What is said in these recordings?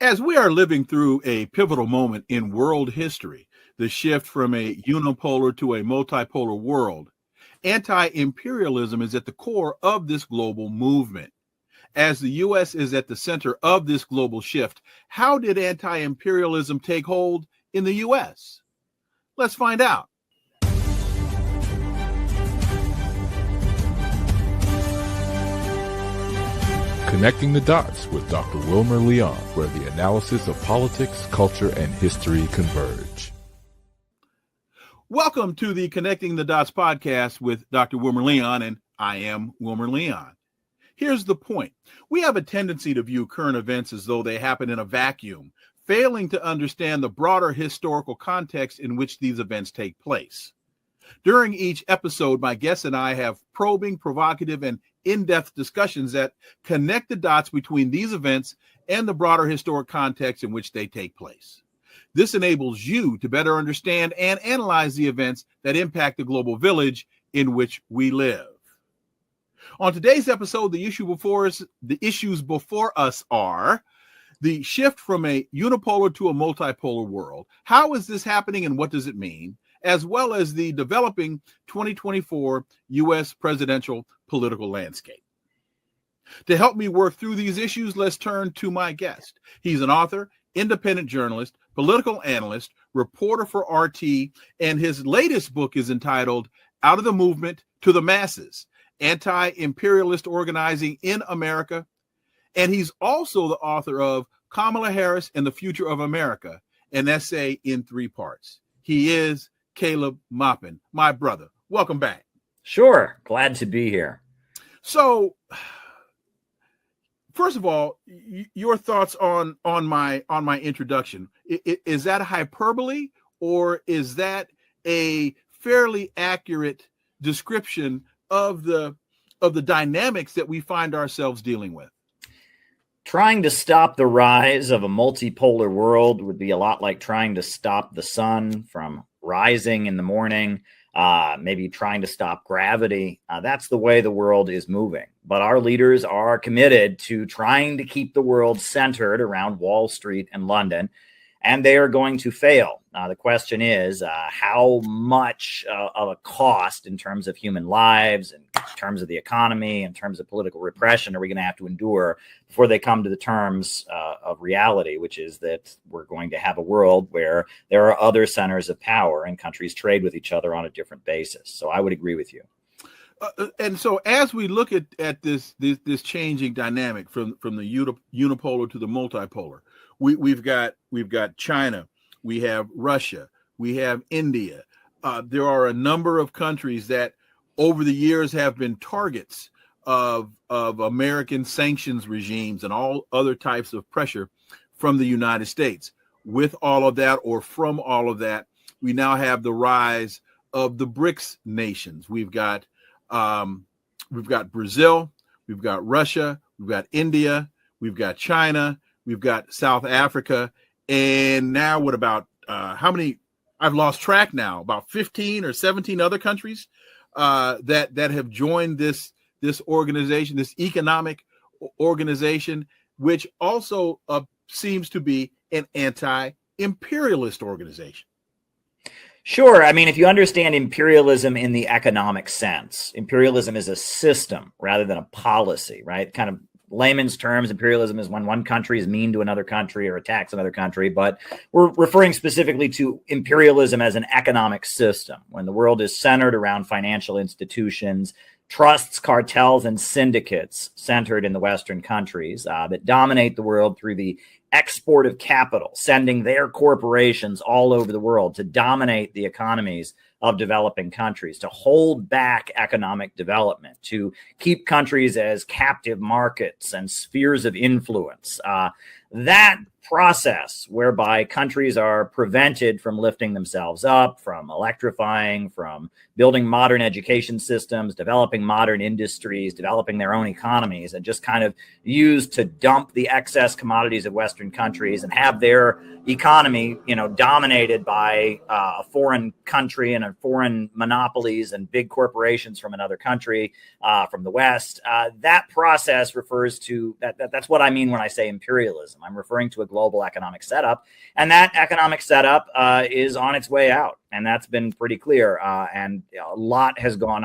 As we are living through a pivotal moment in world history, the shift from a unipolar to a multipolar world, anti-imperialism is at the core of this global movement. As the U.S. is at the center of this global shift, how did anti-imperialism take hold in the U.S.? Let's find out. Connecting the Dots with Dr. Wilmer Leon, where the analysis of politics, culture, and history converge. Welcome to the Connecting the Dots podcast with Dr. Wilmer Leon, and I am Wilmer Leon. Here's the point. We have a tendency to view current events as though they happen in a vacuum, failing to understand the broader historical context in which these events take place. During each episode, my guests and I have probing, provocative, and in-depth discussions that connect the dots between these events and the broader historic context in which they take place. This enables you to better understand and analyze the events that impact the global village in which we live. On today's episode, the issues before us are the shift from a unipolar to a multipolar world. How is this happening and what does it mean? As well as the developing 2024 U.S. presidential political landscape. To help me work through these issues, let's turn to my guest. He's an author, independent journalist, political analyst, reporter for RT, and his latest book is entitled Out of the Movement to the Masses, Anti-Imperialist Organizing in America. And he's also the author of Kla Harris and the Future of America, an essay in 3 parts. He is Caleb Maupin, my brother. Welcome back. Sure. Glad to be here. So, first of all, your thoughts on my introduction. Is that a hyperbole or is that a fairly accurate description of the dynamics that we find ourselves dealing with? Trying to stop the rise of a multipolar world would be a lot like trying to stop the sun from rising in the morning, maybe trying to stop gravity. That's the way the world is moving. But our leaders are committed to trying to keep the world centered around Wall Street and London, and they are going to fail. The question is, how much of a cost in terms of human lives, in terms of the economy, in terms of political repression, are we going to have to endure before they come to the terms of reality, which is that we're going to have a world where there are other centers of power and countries trade with each other on a different basis. So I would agree with you. And so as we look at this changing dynamic from the unipolar to the multipolar, we've got China, we have Russia, we have India. There are a number of countries that over the years have been targets of American sanctions regimes and all other types of pressure from the United States. With all of that, or from all of that, we now have the rise of the BRICS nations. We've got Brazil, we've got Russia, we've got India, we've got China, we've got South Africa, and now what about how many? I've lost track now. About 15 or 17 other countries that have joined this organization, this economic organization, which also seems to be an anti-imperialist organization. Sure. I mean, if you understand imperialism in the economic sense, imperialism is a system rather than a policy, right? Kind of layman's terms, imperialism is when one country is mean to another country or attacks another country, but we're referring specifically to imperialism as an economic system, when the world is centered around financial institutions, trusts, cartels, and syndicates centered in the Western countries that dominate the world through the export of capital, sending their corporations all over the world to dominate the economies of developing countries, to hold back economic development, to keep countries as captive markets and spheres of influence. That process whereby countries are prevented from lifting themselves up, from electrifying, from building modern education systems, developing modern industries, developing their own economies, and just kind of used to dump the excess commodities of Western Western countries and have their economy, dominated by a foreign country and foreign monopolies and big corporations from another country, from the West. That process refers to that's what I mean when I say imperialism. I'm referring to a global economic setup, and that economic setup is on its way out, and that's been pretty clear. And a lot has went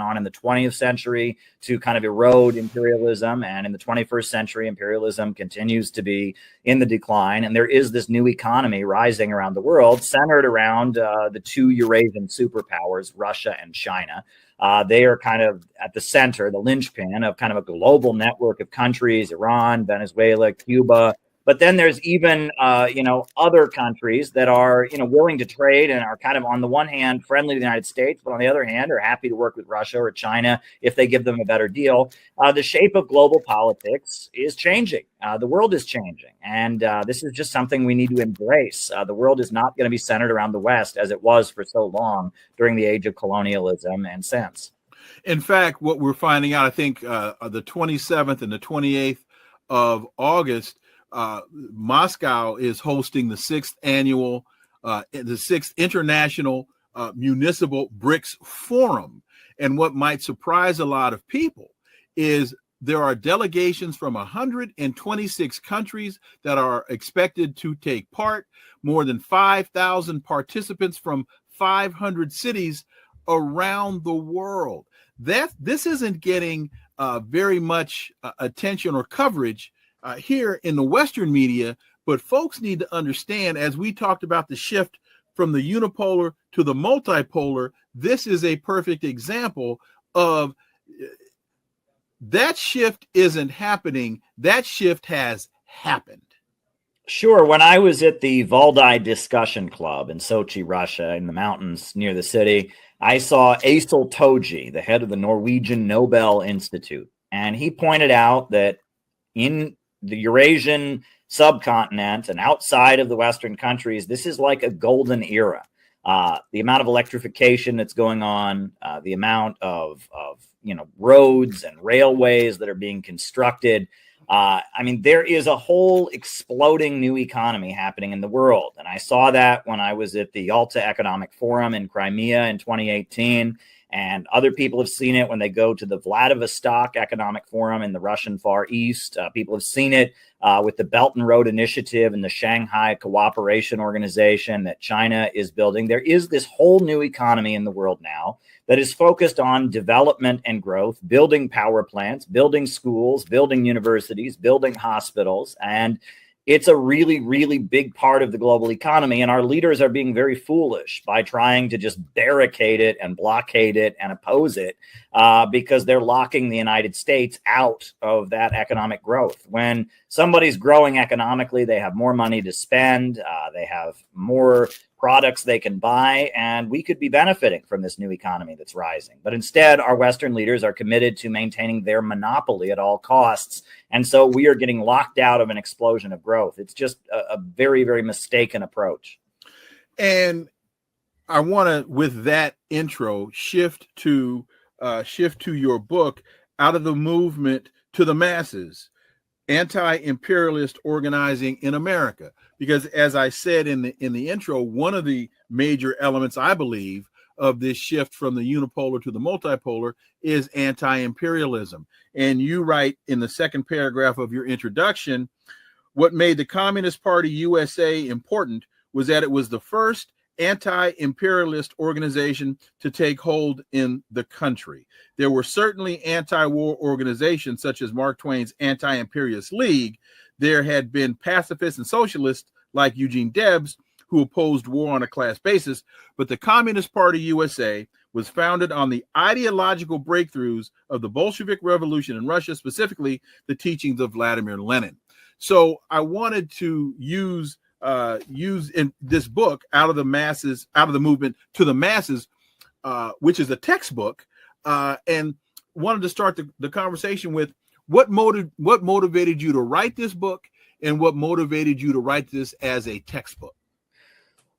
on in the 20th century to kind of erode imperialism. And in the 21st century, imperialism continues to be in the decline. And there is this new economy rising around the world centered around the two Eurasian superpowers, Russia and China. They are kind of at the center, the linchpin of kind of a global network of countries, Iran, Venezuela, Cuba. But then there's even, other countries that are, willing to trade and are kind of, on the one hand, friendly to the United States, but on the other hand, are happy to work with Russia or China if they give them a better deal. The shape of global politics is changing. The world is changing. And this is just something we need to embrace. The world is not going to be centered around the West as it was for so long during the age of colonialism and since. In fact, what we're finding out, I think the 27th and the 28th of August, Moscow is hosting the sixth international municipal BRICS forum. And what might surprise a lot of people is there are delegations from 126 countries that are expected to take part, more than 5,000 participants from 500 cities around the world. This isn't getting very much attention or coverage here in the Western media, but folks need to understand, as we talked about the shift from the unipolar to the multipolar, this is a perfect example of that shift isn't happening. That shift has happened. Sure. When I was at the Valdai Discussion Club in Sochi, Russia, in the mountains near the city, I saw Asil Toji, the head of the Norwegian Nobel Institute, and he pointed out that in the Eurasian subcontinent and outside of the Western countries, this is like a golden era. The amount of electrification that's going on, the amount of roads and railways that are being constructed. There is a whole exploding new economy happening in the world. And I saw that when I was at the Yalta Economic Forum in Crimea in 2018. And other people have seen it when they go to the Vladivostok Economic Forum in the Russian Far East. People have seen it with the Belt and Road Initiative and the Shanghai Cooperation Organization that China is building. There is this whole new economy in the world now that is focused on development and growth, building power plants, building schools, building universities, building hospitals. And it's a really, really big part of the global economy. And our leaders are being very foolish by trying to just barricade it and blockade it and oppose it because they're locking the United States out of that economic growth. When somebody's growing economically, they have more money to spend, they have more products they can buy, and we could be benefiting from this new economy that's rising. But instead, our Western leaders are committed to maintaining their monopoly at all costs. And so we are getting locked out of an explosion of growth. It's just a very, very mistaken approach. And I want to, with that intro, shift to your book, Out of the Movement to the Masses, Anti-Imperialist Organizing in America. Because as I said in the intro, one of the major elements, I believe, of this shift from the unipolar to the multipolar is anti-imperialism. And you write in the second paragraph of your introduction, what made the Communist Party USA important was that it was the first anti-imperialist organization to take hold in the country. There were certainly anti-war organizations such as Mark Twain's Anti-Imperialist League. There had been pacifists and socialists like Eugene Debs who opposed war on a class basis, but the Communist Party USA was founded on the ideological breakthroughs of the Bolshevik Revolution in Russia, specifically the teachings of Vladimir Lenin. So I wanted to use in this book, Out of the Movement to the Masses, which is a textbook, and wanted to start the conversation with what motivated you to write this book and what motivated you to write this as a textbook.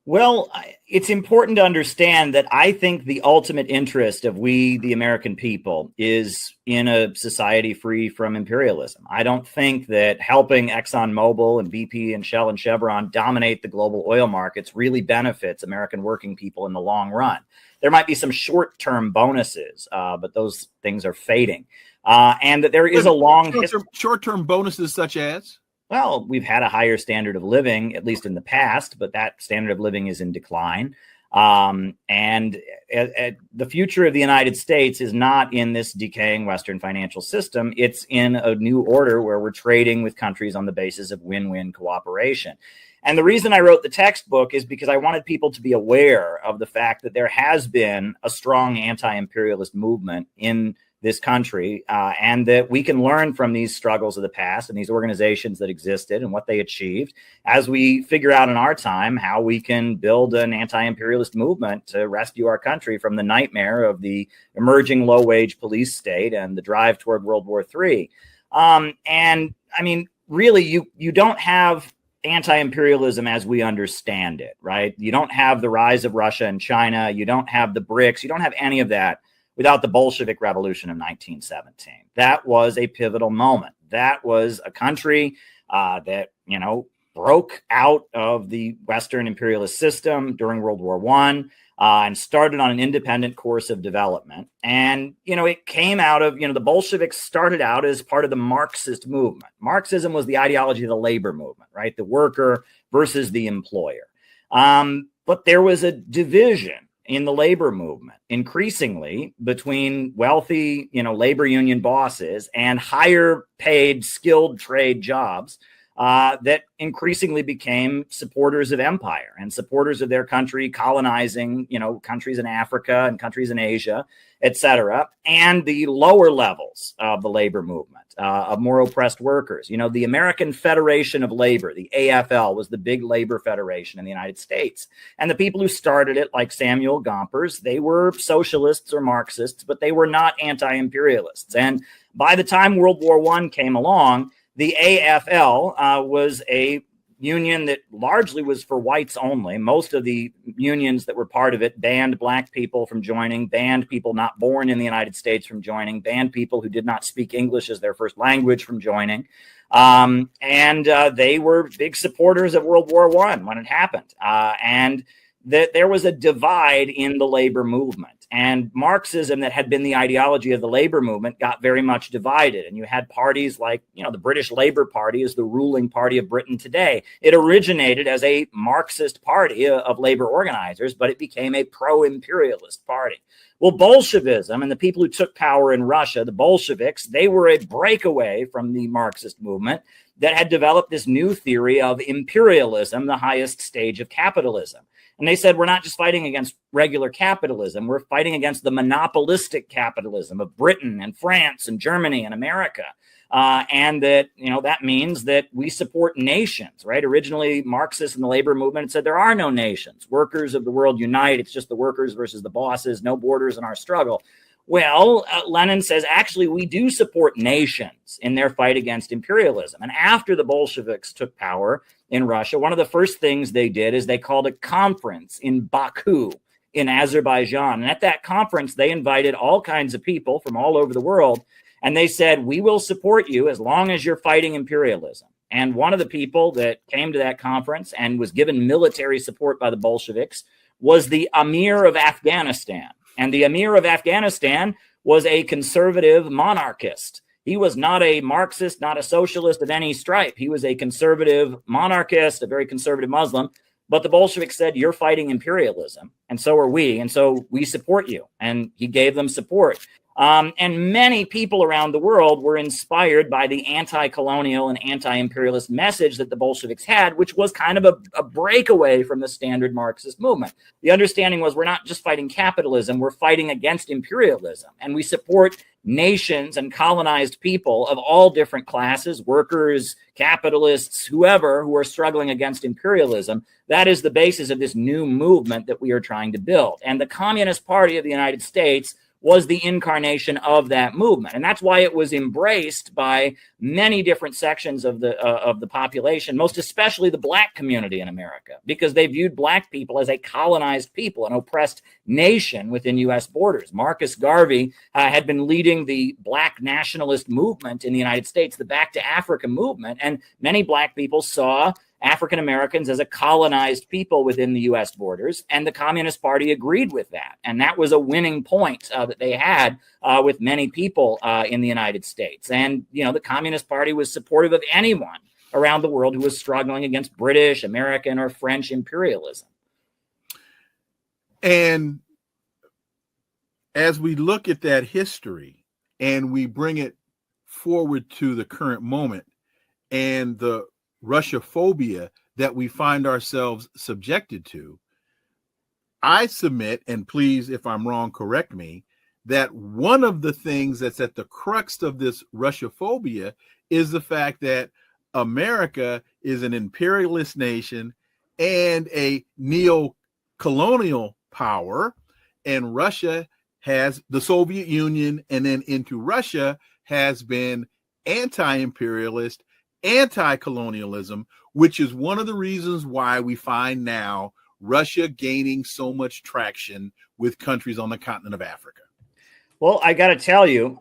Well, it's important to understand that I think the ultimate interest of we, the American people, is in a society free from imperialism. I don't think that helping ExxonMobil and BP and Shell and Chevron dominate the global oil markets really benefits American working people in the long run. There might be some short-term bonuses, but those things are fading. And that there is a long history. Short-term bonuses such as? Well, we've had a higher standard of living, at least in the past, but that standard of living is in decline. And the future of the United States is not in this decaying Western financial system. It's in a new order where we're trading with countries on the basis of win-win cooperation. And the reason I wrote the textbook is because I wanted people to be aware of the fact that there has been a strong anti-imperialist movement in this country, and that we can learn from these struggles of the past and these organizations that existed and what they achieved as we figure out in our time how we can build an anti-imperialist movement to rescue our country from the nightmare of the emerging low-wage police state and the drive toward World War III. And I mean, really, you don't have anti-imperialism as we understand it, right? You don't have the rise of Russia and China. You don't have the BRICS. You don't have any of that without the Bolshevik Revolution of 1917. That was a pivotal moment. That was a country that, broke out of the Western imperialist system during World War I and started on an independent course of development. And, it came out of, the Bolsheviks started out as part of the Marxist movement. Marxism was the ideology of the labor movement, right? The worker versus the employer. But there was a division in the labor movement, increasingly between wealthy, labor union bosses and higher paid skilled trade jobs that increasingly became supporters of empire and supporters of their country, colonizing, countries in Africa and countries in Asia, et cetera, and the lower levels of the labor movement, of more oppressed workers. The American Federation of Labor, the AFL, was the big labor federation in the United States. And the people who started it, like Samuel Gompers, they were socialists or Marxists, but they were not anti-imperialists. And by the time World War I came along, the AFL was a union that largely was for whites only. Most of the unions that were part of it banned black people from joining, banned people not born in the United States from joining, banned people who did not speak English as their first language from joining. And they were big supporters of World War I when it happened. And that there was a divide in the labor movement. And Marxism, that had been the ideology of the labor movement, got very much divided. And you had parties like, the British Labour Party is the ruling party of Britain today. It originated as a Marxist party of labor organizers, but it became a pro-imperialist party. Well, Bolshevism and the people who took power in Russia, the Bolsheviks, they were a breakaway from the Marxist movement that had developed this new theory of imperialism, the highest stage of capitalism. And they said, we're not just fighting against regular capitalism, we're fighting against the monopolistic capitalism of Britain and France and Germany and America. And that, that means that we support nations, right? Originally, Marxists in the labor movement said there are no nations. Workers of the world unite. It's just the workers versus the bosses, no borders in our struggle. Well, Lenin says, actually, we do support nations in their fight against imperialism. And after the Bolsheviks took power in Russia, one of the first things they did is they called a conference in Baku in Azerbaijan. And at that conference, they invited all kinds of people from all over the world. And they said, we will support you as long as you're fighting imperialism. And one of the people that came to that conference and was given military support by the Bolsheviks was the Emir of Afghanistan. And the Emir of Afghanistan was a conservative monarchist. He was not a Marxist, not a socialist of any stripe. He was a conservative monarchist, a very conservative Muslim. But the Bolsheviks said, you're fighting imperialism, and so are we. And so we support you. And he gave them support. And many people around the world were inspired by the anti-colonial and anti-imperialist message that the Bolsheviks had, which was kind of a breakaway from the standard Marxist movement. The understanding was we're not just fighting capitalism, we're fighting against imperialism. And we support nations and colonized people of all different classes, workers, capitalists, whoever, who are struggling against imperialism. That is the basis of this new movement that we are trying to build. And the Communist Party of the United States was the incarnation of that movement. And that's why it was embraced by many different sections of the population, most especially the black community in America, because they viewed black people as a colonized people, an oppressed nation within U.S. borders. Marcus Garvey had been leading the black nationalist movement in the United States, the Back to Africa movement, and many black people saw African Americans as a colonized people within the U.S. borders, and the Communist Party agreed with that. And that was a winning point that they had with many people in the United States. And, you know, the Communist Party was supportive of anyone around the world who was struggling against British, American, or French imperialism. And as we look at that history and we bring it forward to the current moment and the Russophobia that we find ourselves subjected to, I submit, and please, if I'm wrong, correct me, that one of the things that's at the crux of this Russophobia is the fact that America is an imperialist nation and a neo-colonial power, and Russia has, the Soviet Union and then into Russia, has been anti-imperialist, anti-colonialism, which is one of the reasons why we find now Russia gaining so much traction with countries on the continent of Africa. Well, I got to tell you,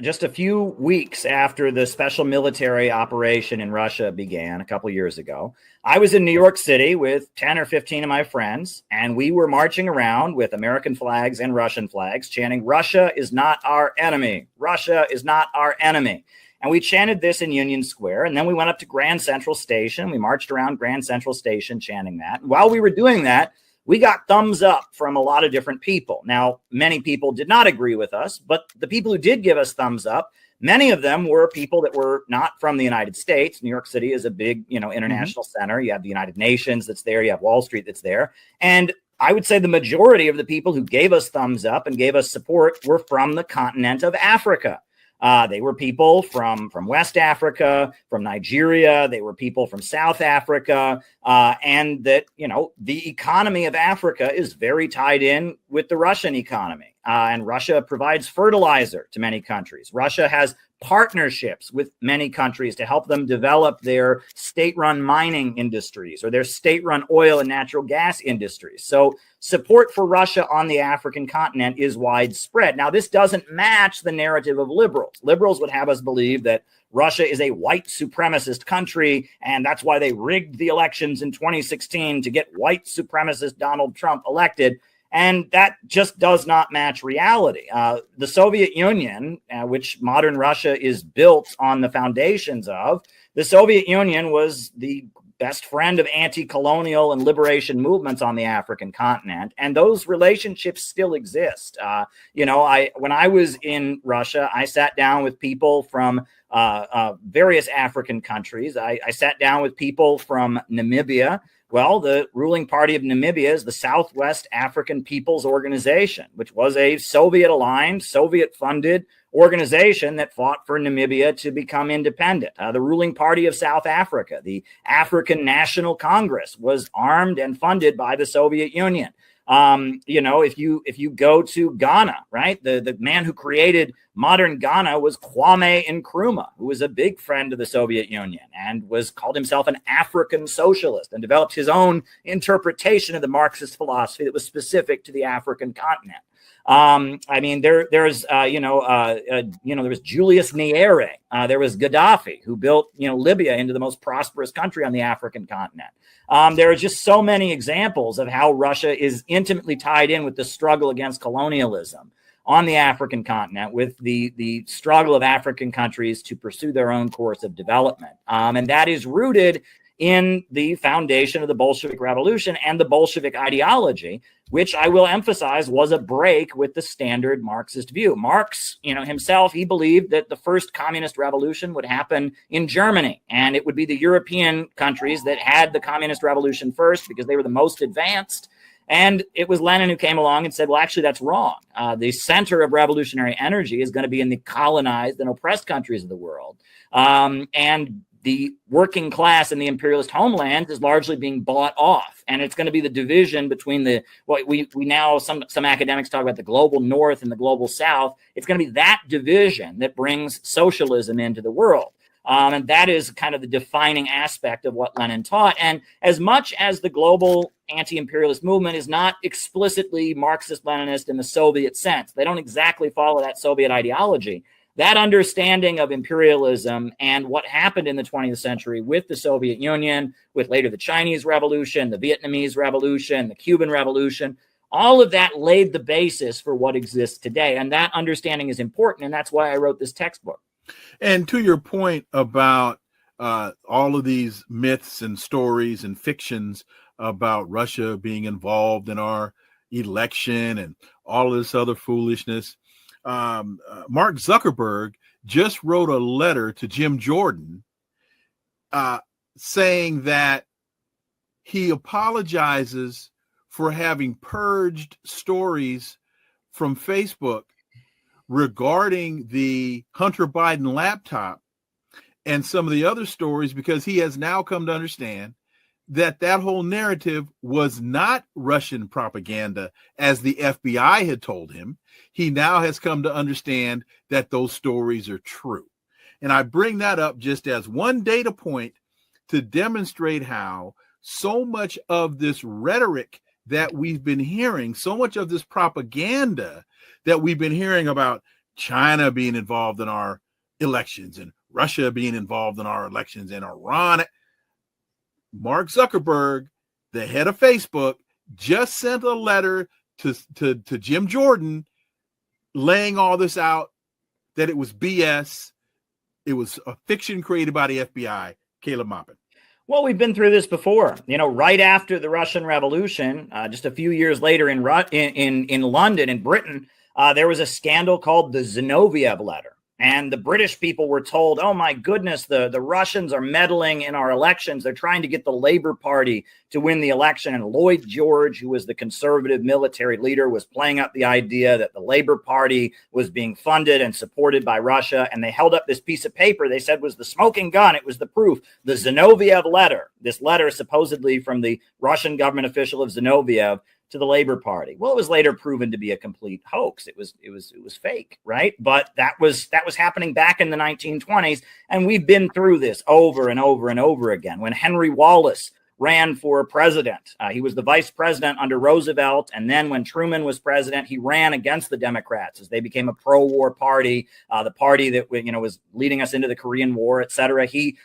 just a few weeks after the special military operation in Russia began a couple years ago, I was in New York City with 10 or 15 of my friends, and we were marching around with American flags and Russian flags, chanting, "Russia is not our enemy. Russia is not our enemy." And we chanted this in Union Square, and then we went up to Grand Central Station. We marched around Grand Central Station chanting that. And while we were doing that, we got thumbs up from a lot of different people. Now, many people did not agree with us, but the people who did give us thumbs up, many of them were people that were not from the United States. New York City is a big, international center. You have the United Nations that's there. You have Wall Street that's there. And I would say the majority of the people who gave us thumbs up and gave us support were from the continent of Africa. They were people from West Africa, from Nigeria. They were people from South Africa. And that, the economy of Africa is very tied in with the Russian economy. And Russia provides fertilizer to many countries. Russia has partnerships with many countries to help them develop their state-run mining industries or their state-run oil and natural gas industries. So support for Russia on the African continent is widespread. Now, this doesn't match the narrative of liberals. Liberals would have us believe that Russia is a white supremacist country, and that's why they rigged the elections in 2016 to get white supremacist Donald Trump elected. And that just does not match reality. The Soviet Union, which modern Russia is built on the foundations of, the Soviet Union was the best friend of anti-colonial and liberation movements on the African continent. And those relationships still exist. When I was in Russia, I sat down with people from various African countries. I sat down with people from Namibia. Well, the ruling party of Namibia is the Southwest African People's Organization, which was a Soviet-aligned, Soviet-funded organization that fought for Namibia to become independent. The ruling party of South Africa, the African National Congress, was armed and funded by the Soviet Union. If you go to Ghana, right, the man who created modern Ghana was Kwame Nkrumah, who was a big friend of the Soviet Union and called himself an African socialist and developed his own interpretation of the Marxist philosophy that was specific to the African continent. There was Julius Nyerere. There was Gaddafi, who built, Libya into the most prosperous country on the African continent. There are just so many examples of how Russia is intimately tied in with the struggle against colonialism on the African continent, with the struggle of African countries to pursue their own course of development. And that is rooted in the foundation of the Bolshevik Revolution and the Bolshevik ideology, which I will emphasize was a break with the standard Marxist view. Marx, himself, he believed that the first communist revolution would happen in Germany, and it would be the European countries that had the communist revolution first because they were the most advanced. And it was Lenin who came along and said, well, actually, that's wrong. The center of revolutionary energy is going to be in the colonized and oppressed countries of the world. And the working class in the imperialist homeland is largely being bought off. And it's going to be the division between what we now, some academics talk about the global north and the global south. It's going to be that division that brings socialism into the world. And that is kind of the defining aspect of what Lenin taught. And as much as the global anti-imperialist movement is not explicitly Marxist-Leninist in the Soviet sense, they don't exactly follow that Soviet ideology. That understanding of imperialism and what happened in the 20th century with the Soviet Union, with later the Chinese Revolution, the Vietnamese Revolution, the Cuban Revolution, all of that laid the basis for what exists today. And that understanding is important. And that's why I wrote this textbook. And to your point about all of these myths and stories and fictions about Russia being involved in our election and all of this other foolishness, Mark Zuckerberg just wrote a letter to Jim Jordan saying that he apologizes for having purged stories from Facebook regarding the Hunter Biden laptop and some of the other stories, because he has now come to understand that that whole narrative was not Russian propaganda, as the FBI had told him. He now has come to understand that those stories are true. And I bring that up just as one data point to demonstrate how so much of this rhetoric that we've been hearing, so much of this propaganda that we've been hearing about China being involved in our elections and Russia being involved in our elections and Iran. Mark Zuckerberg, the head of Facebook, just sent a letter to Jim Jordan laying all this out, that it was BS. It was a fiction created by the FBI. Caleb Maupin. Well, we've been through this before. Right after the Russian Revolution, just a few years later in London, in Britain, there was a scandal called the Zenovia Letter. And the British people were told, oh, my goodness, the Russians are meddling in our elections. They're trying to get the Labour Party to win the election. And Lloyd George, who was the conservative military leader, was playing up the idea that the Labour Party was being funded and supported by Russia. And they held up this piece of paper they said was the smoking gun. It was the proof, the Zenovia Letter, this letter supposedly from the Russian government official of Zenovia to the Labour Party. Well, it was later proven to be a complete hoax. It was fake, right? But that was happening back in the 1920s, and we've been through this over and over and over again. When Henry Wallace ran for president, he was the vice president under Roosevelt, and then when Truman was president, he ran against the Democrats as they became a pro-war party, the party that was leading us into the Korean War, et cetera. He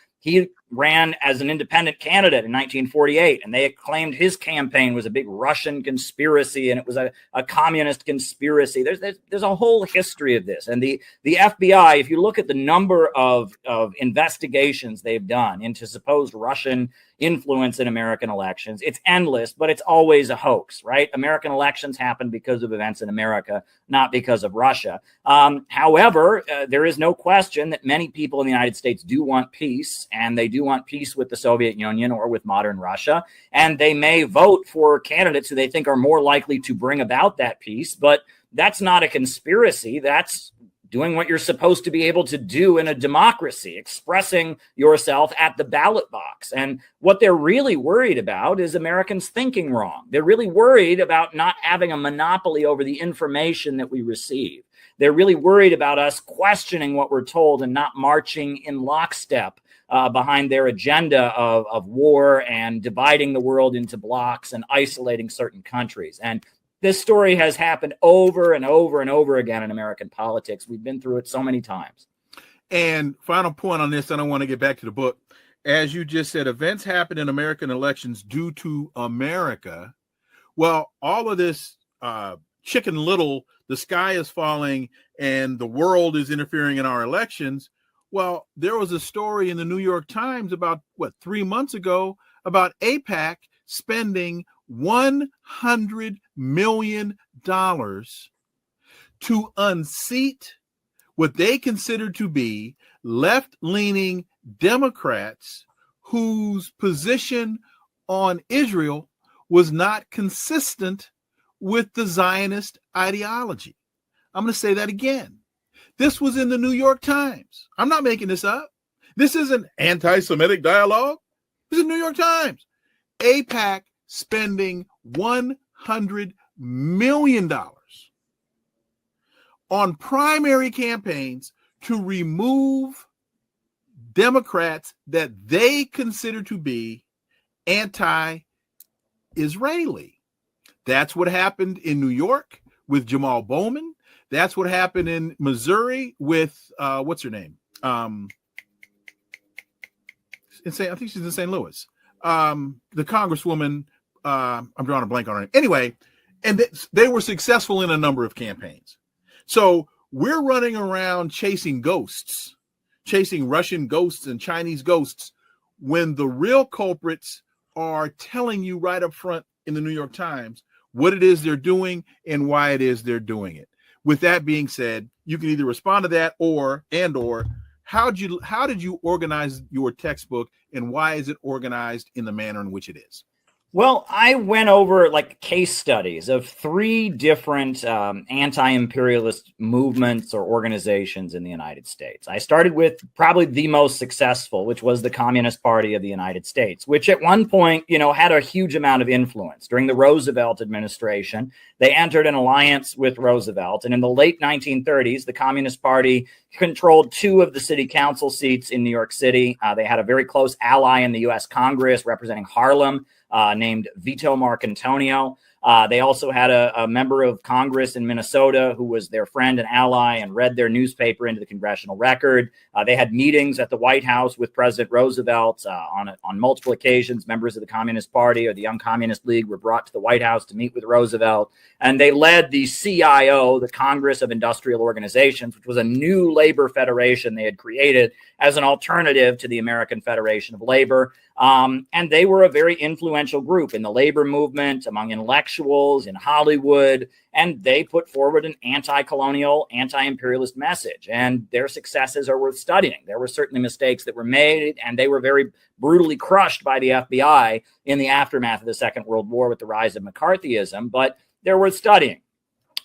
ran as an independent candidate in 1948, and they claimed his campaign was a big Russian conspiracy, and it was a communist conspiracy. There's a whole history of this. And the FBI, if you look at the number of investigations they've done into supposed Russian influence in American elections, it's endless, but it's always a hoax, right? American elections happen because of events in America, not because of Russia. However, there is no question that many people in the United States do want peace, and they do want peace with the Soviet Union or with modern Russia. And they may vote for candidates who they think are more likely to bring about that peace. But that's not a conspiracy. That's doing what you're supposed to be able to do in a democracy, expressing yourself at the ballot box. And what they're really worried about is Americans thinking wrong. They're really worried about not having a monopoly over the information that we receive. They're really worried about us questioning what we're told and not marching in lockstep behind their agenda of war and dividing the world into blocks and isolating certain countries. And this story has happened over and over and over again in American politics. We've been through it so many times. And final point on this, and I want to get back to the book. As you just said, events happen in American elections due to America. Well, all of this Chicken Little, the sky is falling and the world is interfering in our elections. Well, there was a story in the New York Times about 3 months ago about AIPAC spending $100 million to unseat what they considered to be left-leaning Democrats whose position on Israel was not consistent with the Zionist ideology. I'm going to say that again. This was in the New York Times. I'm not making this up. This isn't anti-Semitic dialogue. This is New York Times. AIPAC spending $100 million on primary campaigns to remove Democrats that they consider to be anti-Israeli. That's what happened in New York with Jamal Bowman. That's what happened in Missouri with what's her name? I think she's in St. Louis. The Congresswoman, I'm drawing a blank on her name. Anyway, and they were successful in a number of campaigns. So we're running around chasing ghosts, chasing Russian ghosts and Chinese ghosts, when the real culprits are telling you right up front in the New York Times what it is they're doing and why it is they're doing it. With that being said, you can either respond to that or how did you organize your textbook, and why is it organized in the manner in which it is? Well, I went over like case studies of 3 different anti-imperialist movements or organizations in the United States. I started with probably the most successful, which was the Communist Party of the United States, which at one point, had a huge amount of influence. During the Roosevelt administration, they entered an alliance with Roosevelt. And in the late 1930s, the Communist Party controlled 2 of the city council seats in New York City. They had a very close ally in the U.S. Congress representing Harlem, named Vito Marcantonio. They also had a member of Congress in Minnesota who was their friend and ally and read their newspaper into the congressional record. They had meetings at the White House with President Roosevelt on multiple occasions. Members of the Communist Party or the Young Communist League were brought to the White House to meet with Roosevelt. And they led the CIO, the Congress of Industrial Organizations, which was a new labor federation they had created as an alternative to the American Federation of Labor. And they were a very influential group in the labor movement, among intellectuals, in Hollywood, and they put forward an anti-colonial, anti-imperialist message, and their successes are worth studying. There were certainly mistakes that were made, and they were very brutally crushed by the FBI in the aftermath of the Second World War with the rise of McCarthyism, but they're worth studying.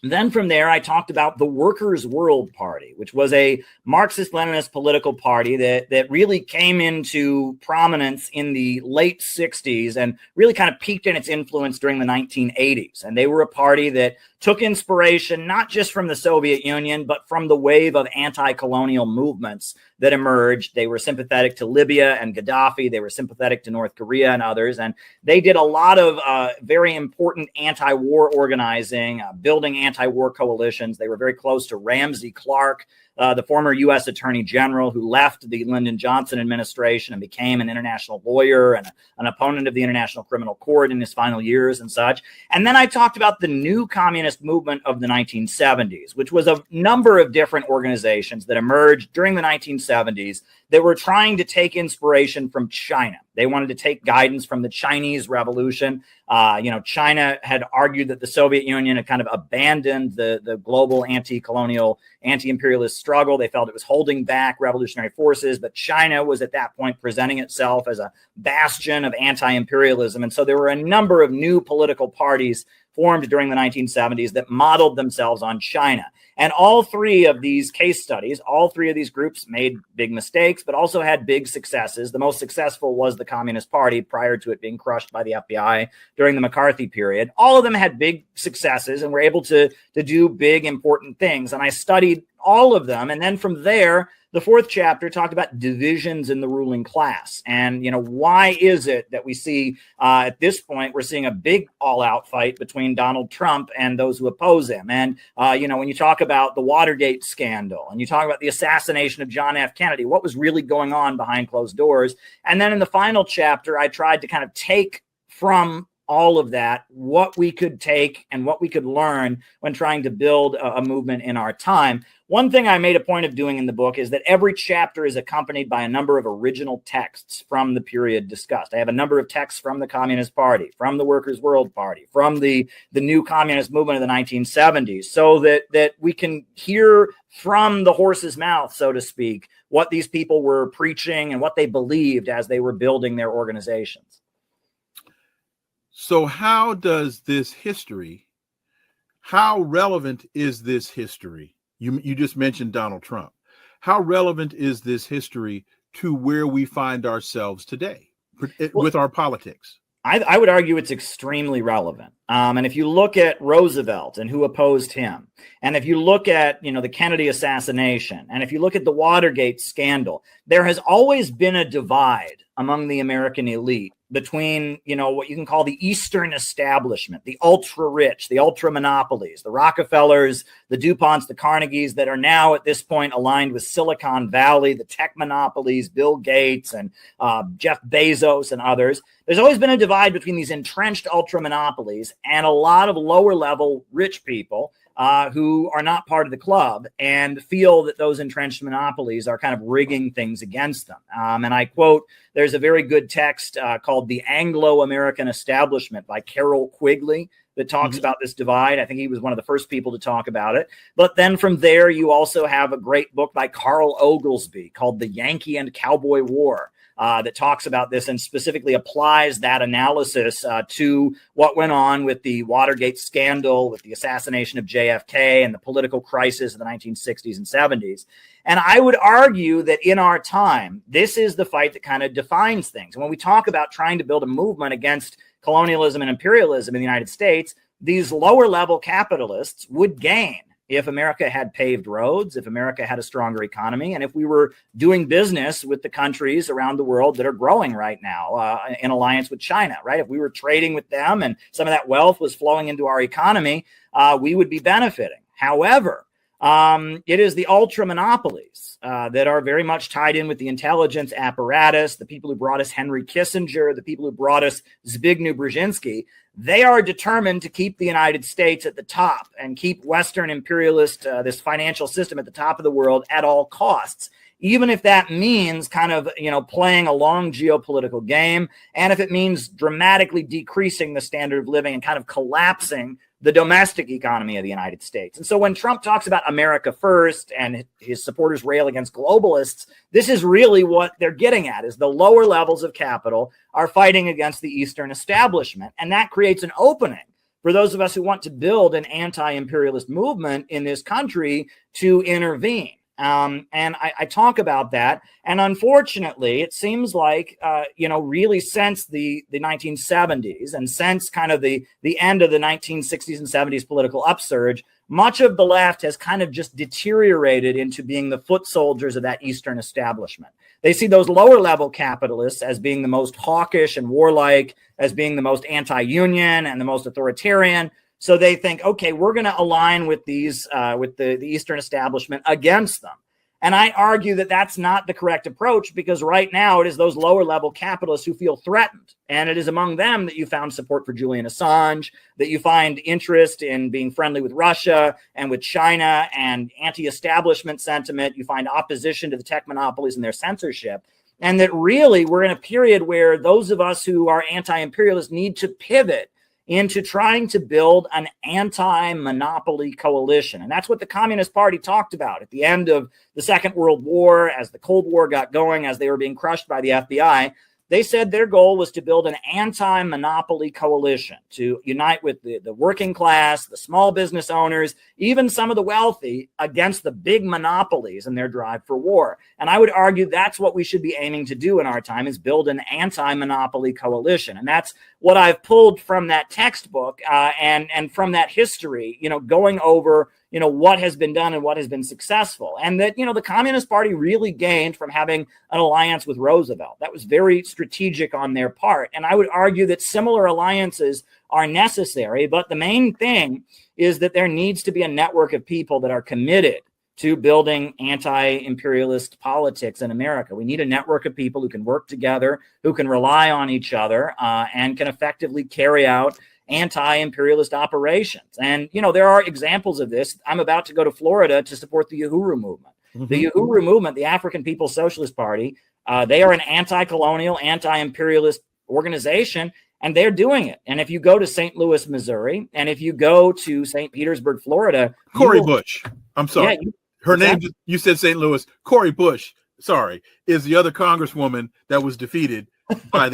Then from there, I talked about the Workers' World Party, which was a Marxist-Leninist political party that really came into prominence in the late 60s and really kind of peaked in its influence during the 1980s. And they were a party that took inspiration not just from the Soviet Union, but from the wave of anti-colonial movements that emerged. They were sympathetic to Libya and Gaddafi. They were sympathetic to North Korea and others. And they did a lot of very important anti-war organizing, building anti-war coalitions. They were very close to Ramsey Clark, the former U.S. Attorney General who left the Lyndon Johnson administration and became an international lawyer and an opponent of the International Criminal Court in his final years and such. And then I talked about the new communist movement of the 1970s, which was a number of different organizations that emerged during the 1970s that were trying to take inspiration from China. They wanted to take guidance from the Chinese Revolution. China had argued that the Soviet Union had kind of abandoned the global anti-colonial, anti-imperialist struggle. They felt it was holding back revolutionary forces, but China was at that point presenting itself as a bastion of anti-imperialism. And so there were a number of new political parties formed during the 1970s that modeled themselves on China. And all 3 of these case studies, all 3 of these groups made big mistakes, but also had big successes. The most successful was the Communist Party prior to it being crushed by the FBI during the McCarthy period. All of them had big successes and were able to do big, important things. And I studied all of them. And then from there, the 4th chapter talked about divisions in the ruling class. And, why is it that we see at this point, we're seeing a big all-out fight between Donald Trump and those who oppose him. And, when you talk about the Watergate scandal and you talk about the assassination of John F. Kennedy, what was really going on behind closed doors? And then in the final chapter, I tried to kind of take from all of that, what we could take and what we could learn when trying to build a movement in our time. One thing I made a point of doing in the book is that every chapter is accompanied by a number of original texts from the period discussed. I have a number of texts from the Communist Party, from the Workers' World Party, from the new communist movement of the 1970s, so that we can hear from the horse's mouth, so to speak, what these people were preaching and what they believed as they were building their organizations. So how does this history, how relevant is this history? You just mentioned Donald Trump. How relevant is this history to where we find ourselves today with our politics? I would argue it's extremely relevant. And if you look at Roosevelt and who opposed him, and if you look at, the Kennedy assassination, and if you look at the Watergate scandal, there has always been a divide among the American elite between, what you can call the Eastern establishment, the ultra rich, the ultra monopolies, the Rockefellers, the DuPonts, the Carnegies that are now at this point aligned with Silicon Valley, the tech monopolies, Bill Gates and Jeff Bezos and others. There's always been a divide between these entrenched ultra monopolies and a lot of lower level rich people who are not part of the club and feel that those entrenched monopolies are kind of rigging things against them. And I quote, there's a very good text called The Anglo-American Establishment by Carroll Quigley that talks about this divide. I think he was one of the first people to talk about it. But then from there, you also have a great book by Carl Oglesby called The Yankee and Cowboy War. That talks about this and specifically applies that analysis to what went on with the Watergate scandal, with the assassination of JFK and the political crisis of the 1960s and 70s. And I would argue that in our time, this is the fight that kind of defines things. And when we talk about trying to build a movement against colonialism and imperialism in the United States, these lower level capitalists would gain if America had paved roads, if America had a stronger economy, and if we were doing business with the countries around the world that are growing right now in alliance with China, right? If we were trading with them and some of that wealth was flowing into our economy, we would be benefiting. However, it is the ultra monopolies that are very much tied in with the intelligence apparatus, the people who brought us Henry Kissinger, the people who brought us Zbigniew Brzezinski. They are determined to keep the United States at the top and keep Western imperialist, this financial system at the top of the world at all costs, even if that means kind of, playing a long geopolitical game. And if it means dramatically decreasing the standard of living and kind of collapsing the domestic economy of the United States. And so when Trump talks about America first and his supporters rail against globalists, this is really what they're getting at, is the lower levels of capital are fighting against the Eastern establishment. And that creates an opening for those of us who want to build an anti-imperialist movement in this country to intervene. And I talk about that. And unfortunately, it seems like, really since the 1970s and since kind of the end of the 1960s and 70s political upsurge, much of the left has kind of just deteriorated into being the foot soldiers of that Eastern establishment. They see those lower level capitalists as being the most hawkish and warlike, as being the most anti-union and the most authoritarian. So they think, okay, we're going to align with these, with the Eastern establishment against them. And I argue that that's not the correct approach, because right now it is those lower level capitalists who feel threatened. And it is among them that you found support for Julian Assange, that you find interest in being friendly with Russia and with China and anti-establishment sentiment. You find opposition to the tech monopolies and their censorship. And that really we're in a period where those of us who are anti-imperialists need to pivot into trying to build an anti-monopoly coalition. And that's what the Communist Party talked about at the end of the Second World War, as the Cold War got going, as they were being crushed by the FBI. They said their goal was to build an anti-monopoly coalition, to unite with the working class, the small business owners, even some of the wealthy, against the big monopolies and their drive for war. And I would argue that's what we should be aiming to do in our time, is build an anti-monopoly coalition. And that's what I've pulled from that textbook and from that history, going over what has been done and what has been successful. And that, the Communist Party really gained from having an alliance with Roosevelt. That was very strategic on their part. And I would argue that similar alliances are necessary. But the main thing is that there needs to be a network of people that are committed to building anti-imperialist politics in America. We need a network of people who can work together, who can rely on each other, and can effectively carry out anti-imperialist operations. And, there are examples of this. I'm about to go to Florida to support the Uhuru movement. Mm-hmm. The Uhuru movement, the African People's Socialist Party, they are an anti-colonial, anti-imperialist organization, and they're doing it. And if you go to St. Louis, Missouri, and if you go to St. Petersburg, Florida, Cori Bush, I'm sorry. Yeah, her name, you said St. Louis. Cori Bush, sorry, is the other congresswoman that was defeated by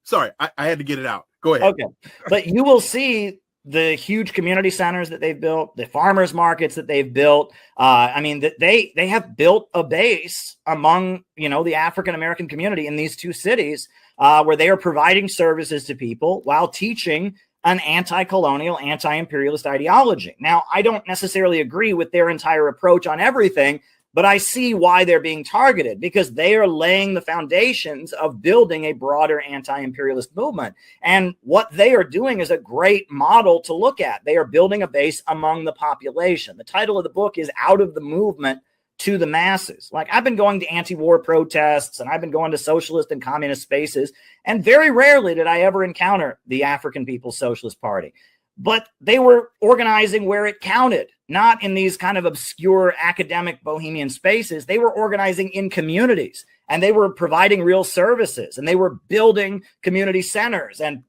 sorry, I had to get it out. Go ahead. Okay. But you will see the huge community centers that they've built, the farmers markets that they've built. I mean, that they have built a base among, the African American community in these two cities where they are providing services to people while teaching an anti-colonial, anti-imperialist ideology. Now, I don't necessarily agree with their entire approach on everything, but I see why they're being targeted, because they are laying the foundations of building a broader anti-imperialist movement. And what they are doing is a great model to look at. They are building a base among the population. The title of the book is Out of the Movement to the Masses. Like, I've been going to anti-war protests and I've been going to socialist and communist spaces, and very rarely did I ever encounter the African People's Socialist Party. But they were organizing where it counted, not in these kind of obscure academic bohemian spaces. They were organizing in communities, and they were providing real services, and they were building community centers and,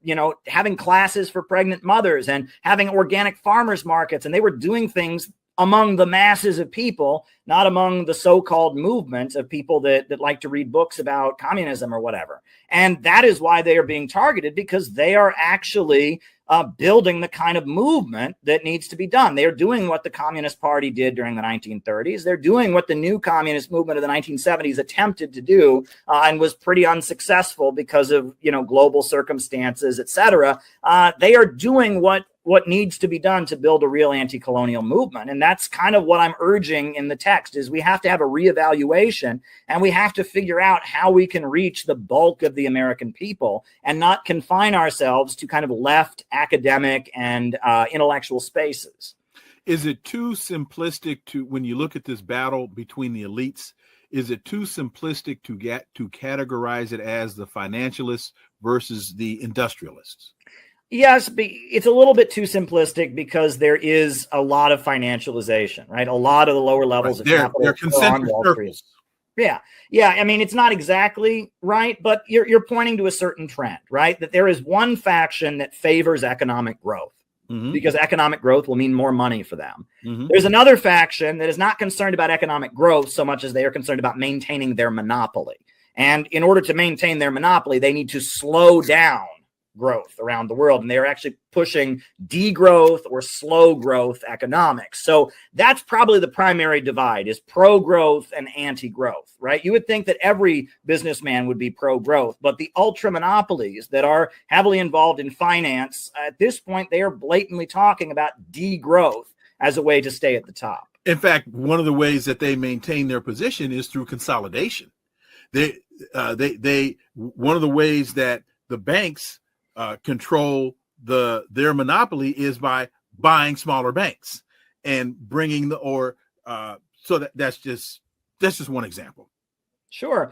having classes for pregnant mothers and having organic farmers markets. And they were doing things among the masses of people, not among the so-called movements of people that like to read books about communism or whatever. And that is why they are being targeted, because they are actually building the kind of movement that needs to be done. They're doing what the Communist Party did during the 1930s. They're doing what the new communist movement of the 1970s attempted to do and was pretty unsuccessful because of, global circumstances, et cetera. They are doing what needs to be done to build a real anti-colonial movement. And that's kind of what I'm urging in the text, is we have to have a reevaluation, and we have to figure out how we can reach the bulk of the American people and not confine ourselves to kind of left academic and intellectual spaces. Is it too simplistic when you look at this battle between the elites, is it too simplistic to categorize it as the financialists versus the industrialists? Yes, it's a little bit too simplistic, because there is a lot of financialization, right? A lot of the lower levels of capital they're concentric circles. Yeah. I mean, it's not exactly right, but you're pointing to a certain trend, right? That there is one faction that favors economic growth, because economic growth will mean more money for them. There's another faction that is not concerned about economic growth so much as they are concerned about maintaining their monopoly. And in order to maintain their monopoly, they need to slow down growth around the world, and they're actually pushing degrowth or slow growth economics. So that's probably the primary divide, is pro-growth and anti-growth, right? You would think that every businessman would be pro-growth, but the ultra monopolies that are heavily involved in finance, at this point, they are blatantly talking about degrowth as a way to stay at the top. In fact, one of the ways that they maintain their position is through consolidation. One of the ways that the banks control their monopoly is by buying smaller banks and bringing that's just one example. Sure.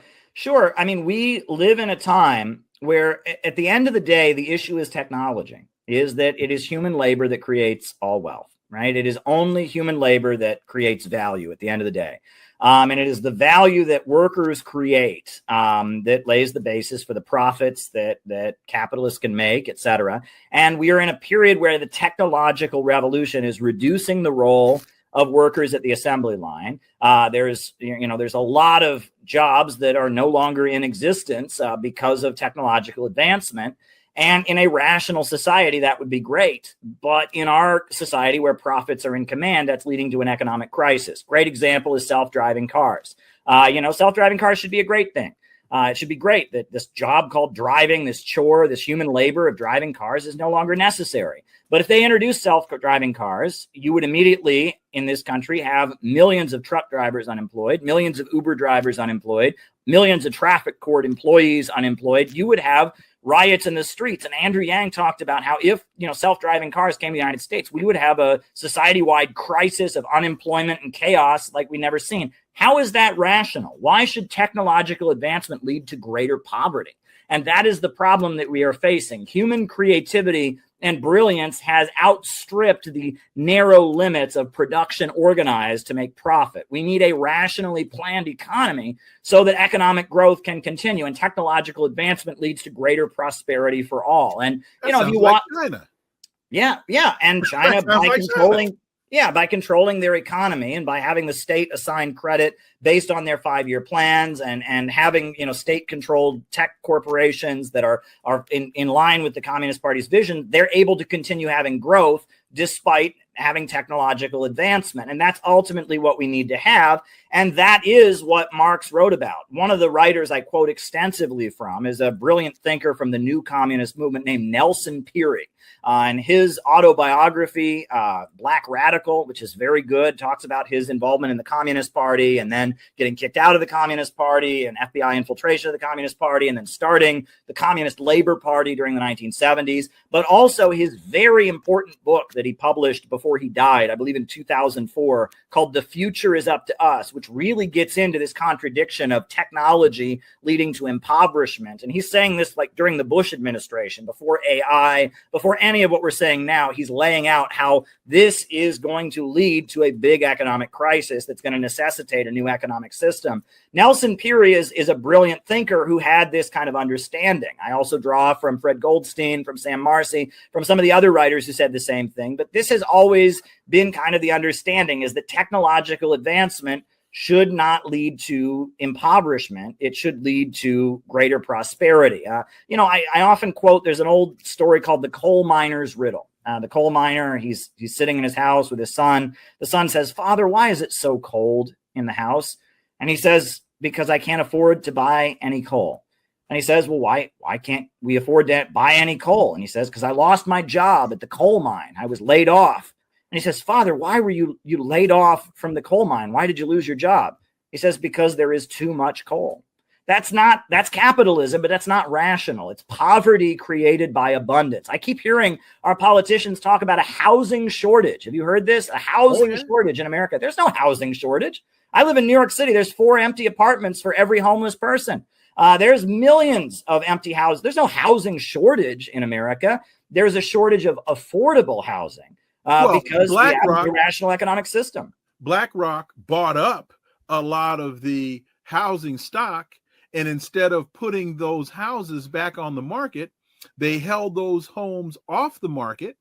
I mean, we live in a time where at the end of the day, the issue is technology, is that it is human labor that creates all wealth, right? It is only human labor that creates value at the end of the day. And it is the value that workers create that lays the basis for the profits that capitalists can make, et cetera. And we are in a period where the technological revolution is reducing the role of workers at the assembly line. There's a lot of jobs that are no longer in existence because of technological advancement. And in a rational society, that would be great. But in our society where profits are in command, that's leading to an economic crisis. Great example is self-driving cars. Self-driving cars should be a great thing. It should be great that this job called driving, this chore, this human labor of driving cars is no longer necessary. But if they introduce self-driving cars, you would immediately in this country have millions of truck drivers unemployed, millions of Uber drivers unemployed, millions of traffic court employees unemployed. You would have riots in the streets. And Andrew Yang talked about how if, self-driving cars came to the United States, we would have a society-wide crisis of unemployment and chaos like we've never seen. How is that rational? Why should technological advancement lead to greater poverty? And that is the problem that we are facing. Human creativity and brilliance has outstripped the narrow limits of production organized to make profit. We need a rationally planned economy so that economic growth can continue and technological advancement leads to greater prosperity for all. And, if you want China. Yeah. And China, by controlling Yeah, by controlling their economy and by having the state assign credit based on their 5-year plans and having, state-controlled tech corporations that are in line with the Communist Party's vision, they're able to continue having growth despite having technological advancement. And that's ultimately what we need to have. And that is what Marx wrote about. One of the writers I quote extensively from is a brilliant thinker from the new communist movement named Nelson Peary. And his autobiography, Black Radical, which is very good, talks about his involvement in the Communist Party and then getting kicked out of the Communist Party and FBI infiltration of the Communist Party and then starting the Communist Labor Party during the 1970s, but also his very important book that he published before he died, I believe in 2004, called The Future is Up to Us, which really gets into this contradiction of technology leading to impoverishment. And he's saying this like during the Bush administration, before AI, before any of what we're saying now. He's laying out how this is going to lead to a big economic crisis that's going to necessitate a new economic system. Nelson Peary is a brilliant thinker who had this kind of understanding. I also draw from Fred Goldstein, from Sam Marcy, from some of the other writers who said the same thing. But this has always been kind of the understanding, is that technological advancement should not lead to impoverishment. It should lead to greater prosperity. I often quote, there's an old story called the coal miner's riddle. The coal miner, he's sitting in his house with his son. The son says, "Father, why is it so cold in the house?" And he says, "Because I can't afford to buy any coal." And he says, "Well, why can't we afford to buy any coal?" And he says, "Because I lost my job at the coal mine. I was laid off." And he says, "Father, why were you laid off from the coal mine? Why did you lose your job?" He says, "Because there is too much coal." That's capitalism, but that's not rational. It's poverty created by abundance. I keep hearing our politicians talk about a housing shortage. Have you heard this? A housing shortage in America. There's no housing shortage. I live in New York City. There's 4 empty apartments for every homeless person. There's millions of empty houses. There's no housing shortage in America. There's a shortage of affordable housing because we have a irrational economic system. BlackRock bought up a lot of the housing stock, and instead of putting those houses back on the market, they held those homes off the market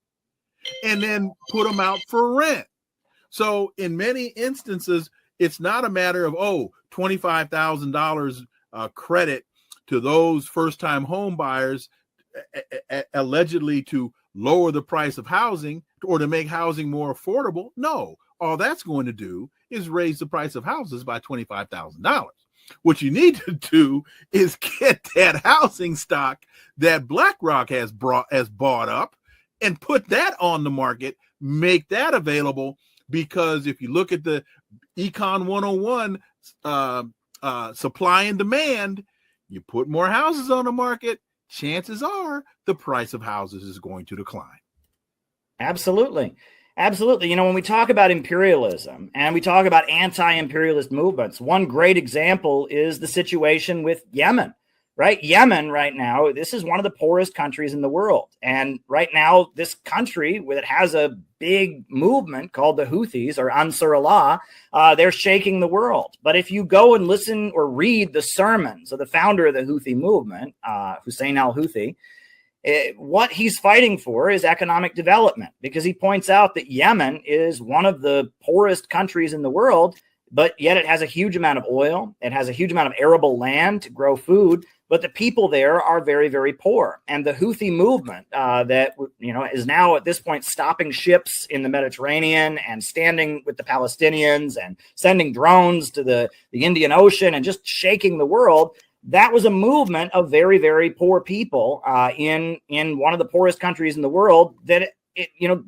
and then put them out for rent. So in many instances, it's not a matter of, $25,000 credit to those first-time home buyers, allegedly to lower the price of housing or to make housing more affordable. No, all that's going to do is raise the price of houses by $25,000. What you need to do is get that housing stock that BlackRock has bought up and put that on the market, make that available. Because if you look at the Econ 101 supply and demand, you put more houses on the market, chances are the price of houses is going to decline. Absolutely. Absolutely. When we talk about imperialism and we talk about anti-imperialist movements, one great example is the situation with Yemen, right? Yemen right now, this is one of the poorest countries in the world. And right now, this country, it has a big movement called the Houthis or Ansar Allah. They're shaking the world. But if you go and listen or read the sermons of the founder of the Houthi movement, Hussein al-Houthi, what he's fighting for is economic development, because he points out that Yemen is one of the poorest countries in the world, but yet it has a huge amount of oil. It has a huge amount of arable land to grow food, but the people there are very, very poor. And the Houthi movement that is now at this point stopping ships in the Mediterranean and standing with the Palestinians and sending drones to the Indian Ocean and just shaking the world. That was a movement of very, very poor people in one of the poorest countries in the world that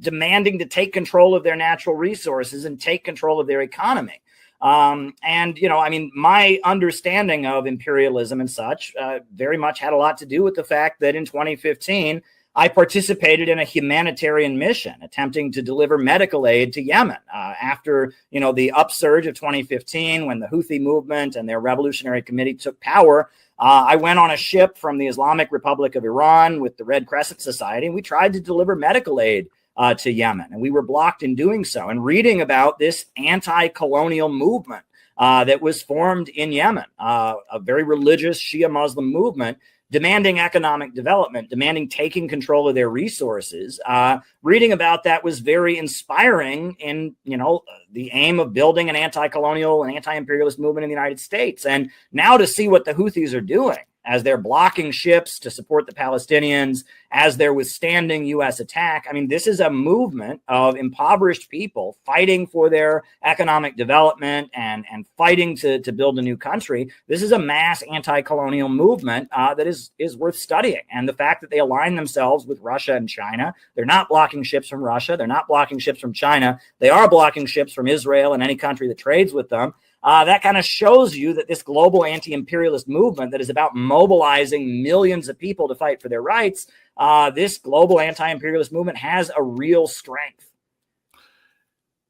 demanding to take control of their natural resources and take control of their economy. My understanding of imperialism and such very much had a lot to do with the fact that in 2015, I participated in a humanitarian mission attempting to deliver medical aid to Yemen after, the upsurge of 2015, when the Houthi movement and their revolutionary committee took power. I went on a ship from the Islamic Republic of Iran with the Red Crescent Society, and we tried to deliver medical aid to Yemen, and we were blocked in doing so. And reading about this anti-colonial movement that was formed in Yemen, a very religious Shia Muslim movement, demanding economic development, demanding taking control of their resources. Reading about that was very inspiring in, the aim of building an anti-colonial and anti-imperialist movement in the United States. And now to see what the Houthis are doing as they're blocking ships to support the Palestinians, as they're withstanding U.S. attack. I mean, this is a movement of impoverished people fighting for their economic development and fighting to build a new country. This is a mass anti-colonial movement that is worth studying. And the fact that they align themselves with Russia and China, they're not blocking ships from Russia, they're not blocking ships from China, they are blocking ships from Israel and any country that trades with them. That kind of shows you that this global anti-imperialist movement that is about mobilizing millions of people to fight for their rights, this global anti-imperialist movement has a real strength.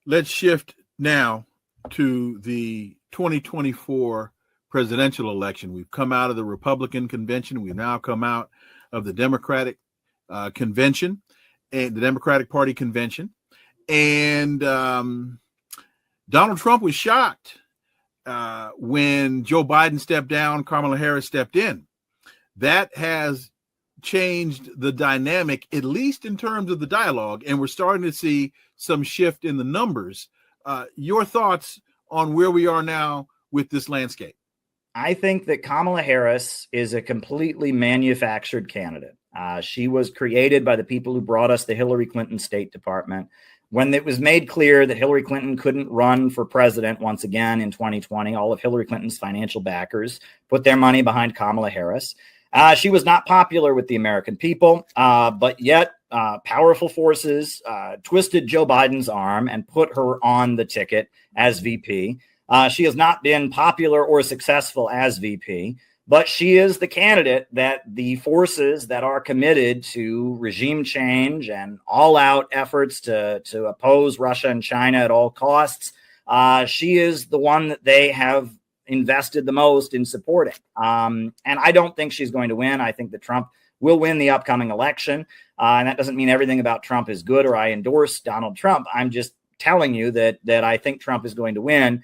Let's shift now to the 2024 presidential election. We've come out of the Republican convention. We've now come out of the Democratic convention and the Democratic Party convention. And Donald Trump was shocked when Joe Biden stepped down, Kamala Harris stepped in. That has changed the dynamic, at least in terms of the dialogue, and we're starting to see some shift in the numbers. Your thoughts on where we are now with this landscape? I think that Kamala Harris is a completely manufactured candidate. She was created by the people who brought us the Hillary Clinton State Department. When it was made clear that Hillary Clinton couldn't run for president once again in 2020, all of Hillary Clinton's financial backers put their money behind Kamala Harris. She was not popular with the American people, but yet powerful forces twisted Joe Biden's arm and put her on the ticket as VP. She has not been popular or successful as VP, but she is the candidate that the forces that are committed to regime change and all-out efforts to oppose Russia and China at all costs, she is the one that they have invested the most in supporting. And I don't think she's going to win. I think that Trump will win the upcoming election. And that doesn't mean everything about Trump is good or I endorse Donald Trump. I'm just telling you that I think Trump is going to win.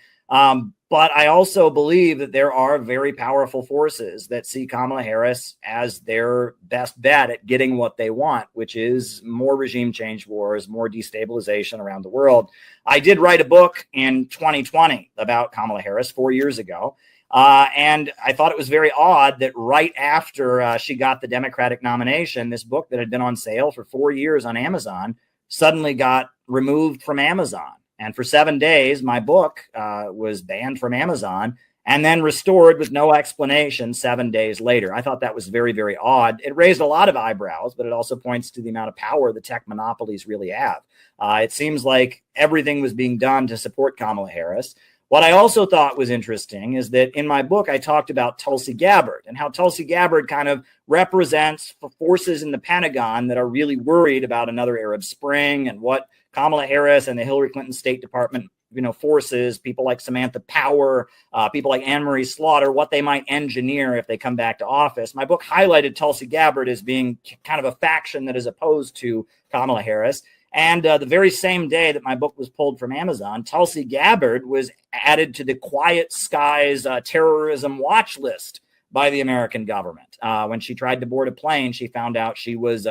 But I also believe that there are very powerful forces that see Kamala Harris as their best bet at getting what they want, which is more regime change wars, more destabilization around the world. I did write a book in 2020 about Kamala Harris 4 years ago. And I thought it was very odd that right after she got the Democratic nomination, this book that had been on sale for 4 years on Amazon suddenly got removed from Amazon. And for 7 days, my book was banned from Amazon and then restored with no explanation 7 days later. I thought that was very, very odd. It raised a lot of eyebrows, but it also points to the amount of power the tech monopolies really have. It seems like everything was being done to support Kamala Harris. What I also thought was interesting is that in my book, I talked about Tulsi Gabbard and how Tulsi Gabbard kind of represents forces in the Pentagon that are really worried about another Arab Spring and what Kamala Harris and the Hillary Clinton State Department, forces, people like Samantha Power, people like Anne-Marie Slaughter, what they might engineer if they come back to office. My book highlighted Tulsi Gabbard as being kind of a faction that is opposed to Kamala Harris. And the very same day that my book was pulled from Amazon, Tulsi Gabbard was added to the Quiet Skies terrorism watch list by the American government. When she tried to board a plane, she found out she was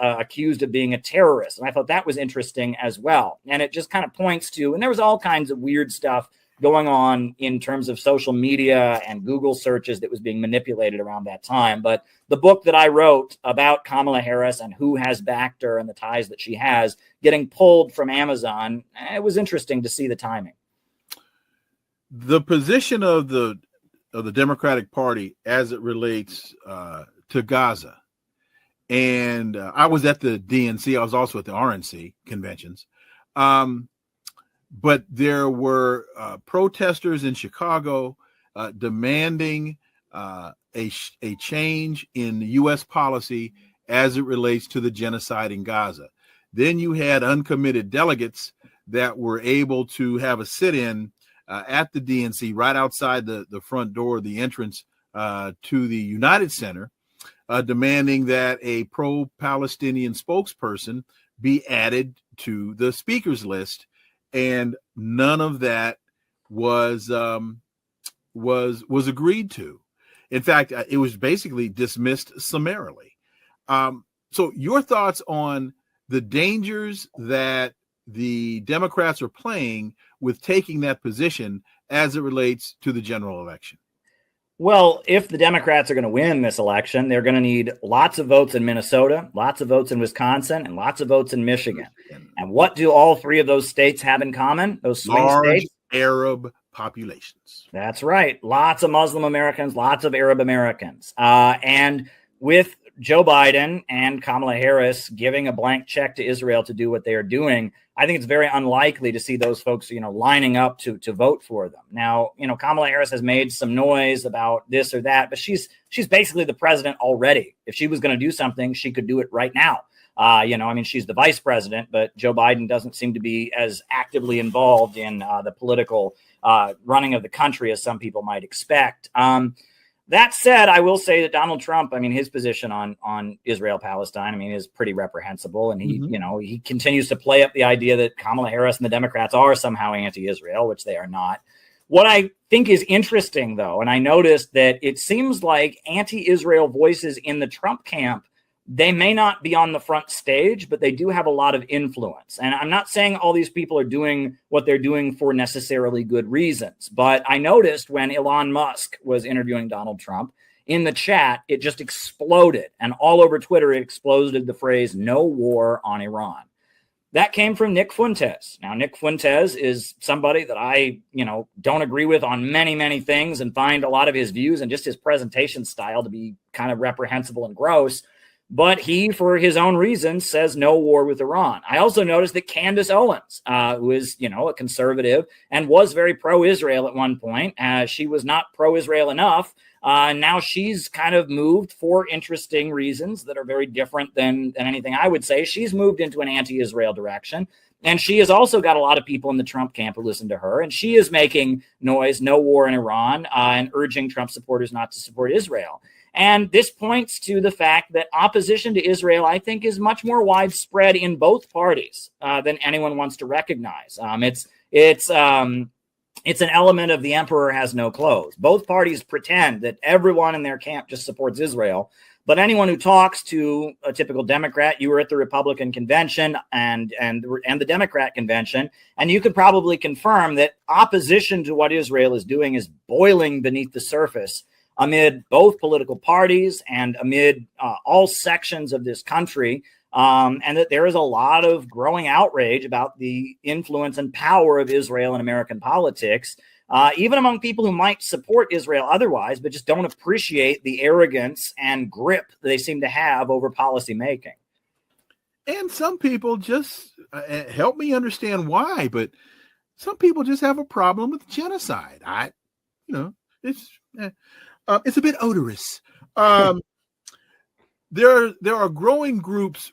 accused of being a terrorist. And I thought that was interesting as well. And it just kind of points to, and there was all kinds of weird stuff going on in terms of social media and Google searches that was being manipulated around that time. But the book that I wrote about Kamala Harris and who has backed her and the ties that she has getting pulled from Amazon, it was interesting to see the timing. The position of the Democratic Party as it relates to Gaza. And I was at the DNC. I was also at the RNC conventions. But there were protesters in Chicago demanding a change in U.S. policy as it relates to the genocide in Gaza. Then you had uncommitted delegates that were able to have a sit-in at the DNC right outside the front door, the entrance to the United Center, demanding that a pro-Palestinian spokesperson be added to the speakers list. And none of that was agreed to. In fact, it was basically dismissed summarily. So your thoughts on the dangers that the Democrats are playing with taking that position as it relates to the general election? Well, if the Democrats are going to win this election, they're going to need lots of votes in Minnesota, lots of votes in Wisconsin, and lots of votes in Michigan. And what do all three of those states have in common? Those swing states? Arab populations. That's right. Lots of Muslim Americans, lots of Arab Americans. And with Joe Biden and Kamala Harris giving a blank check to Israel to do what they are doing, I think it's very unlikely to see those folks, lining up to vote for them. Now, Kamala Harris has made some noise about this or that, but she's basically the president already. If she was going to do something, she could do it right now. She's the vice president, but Joe Biden doesn't seem to be as actively involved in the political running of the country as some people might expect. That said, I will say that Donald Trump, his position on Israel-Palestine, is pretty reprehensible. And he continues to play up the idea that Kamala Harris and the Democrats are somehow anti-Israel, which they are not. What I think is interesting, though, and I noticed that it seems like anti-Israel voices in the Trump camp, they may not be on the front stage, but they do have a lot of influence. And I'm not saying all these people are doing what they're doing for necessarily good reasons. But I noticed when Elon Musk was interviewing Donald Trump, in the chat, it just exploded. And all over Twitter, it exploded the phrase, "no war on Iran." That came from Nick Fuentes. Now, Nick Fuentes is somebody that I, don't agree with on many, many things and find a lot of his views and just his presentation style to be kind of reprehensible and gross. But he, for his own reasons, says no war with Iran. I also noticed that Candace Owens, who is, a conservative and was very pro-Israel at one point, she was not pro-Israel enough. Now she's kind of moved for interesting reasons that are very different than anything I would say. She's moved into an anti-Israel direction. And she has also got a lot of people in the Trump camp who listen to her. And she is making noise, no war in Iran, and urging Trump supporters not to support Israel. And this points to the fact that opposition to Israel, I think, is much more widespread in both parties than anyone wants to recognize. It's an element of the emperor has no clothes. Both parties pretend that everyone in their camp just supports Israel. But anyone who talks to a typical Democrat, you were at the Republican convention and the Democrat convention, and you could probably confirm that opposition to what Israel is doing is boiling beneath the surface amid both political parties and amid all sections of this country, and that there is a lot of growing outrage about the influence and power of Israel in American politics, even among people who might support Israel otherwise, but just don't appreciate the arrogance and grip they seem to have over policy making. And some people just help me understand why, but some people just have a problem with genocide. It's a bit odorous. There are growing groups,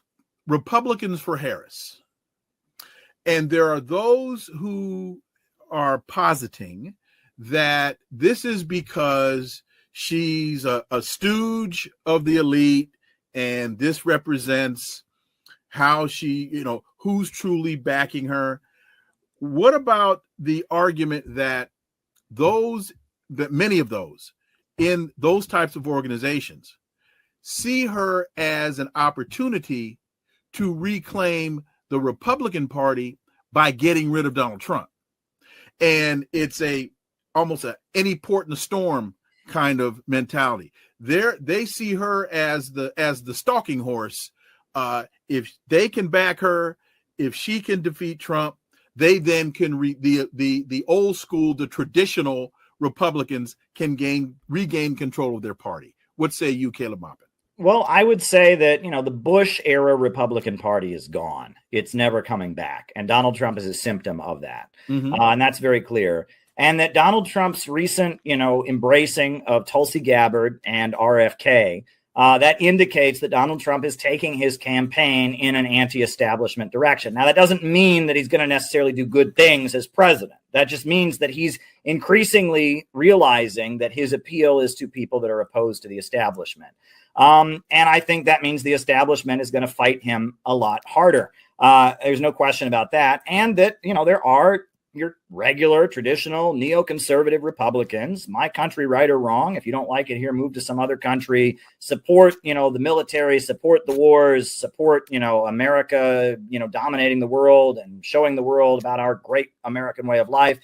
Republicans for Harris, and there are those who are positing that this is because she's a stooge of the elite, and this represents how she, who's truly backing her. What about the argument that many of those in those types of organizations see her as an opportunity to reclaim the Republican Party by getting rid of Donald Trump? And it's almost any port in a storm kind of mentality. They see her as the stalking horse. If they can back her, if she can defeat Trump, they then can the old school, the traditional Republicans can regain control of their party. What say you, Caleb Maupin? Well, I would say that, the Bush era Republican Party is gone. It's never coming back. And Donald Trump is a symptom of that. Mm-hmm. And that's very clear. And that Donald Trump's recent, embracing of Tulsi Gabbard and RFK, that indicates that Donald Trump is taking his campaign in an anti-establishment direction. Now, that doesn't mean that he's going to necessarily do good things as president. That just means that he's increasingly realizing that his appeal is to people that are opposed to the establishment. And I think that means the establishment is going to fight him a lot harder. There's no question about that. And that, there are your regular, traditional, neoconservative Republicans. My country, right or wrong. If you don't like it here, move to some other country. Support, the military, support the wars, support, America, dominating the world and showing the world about our great American way of life.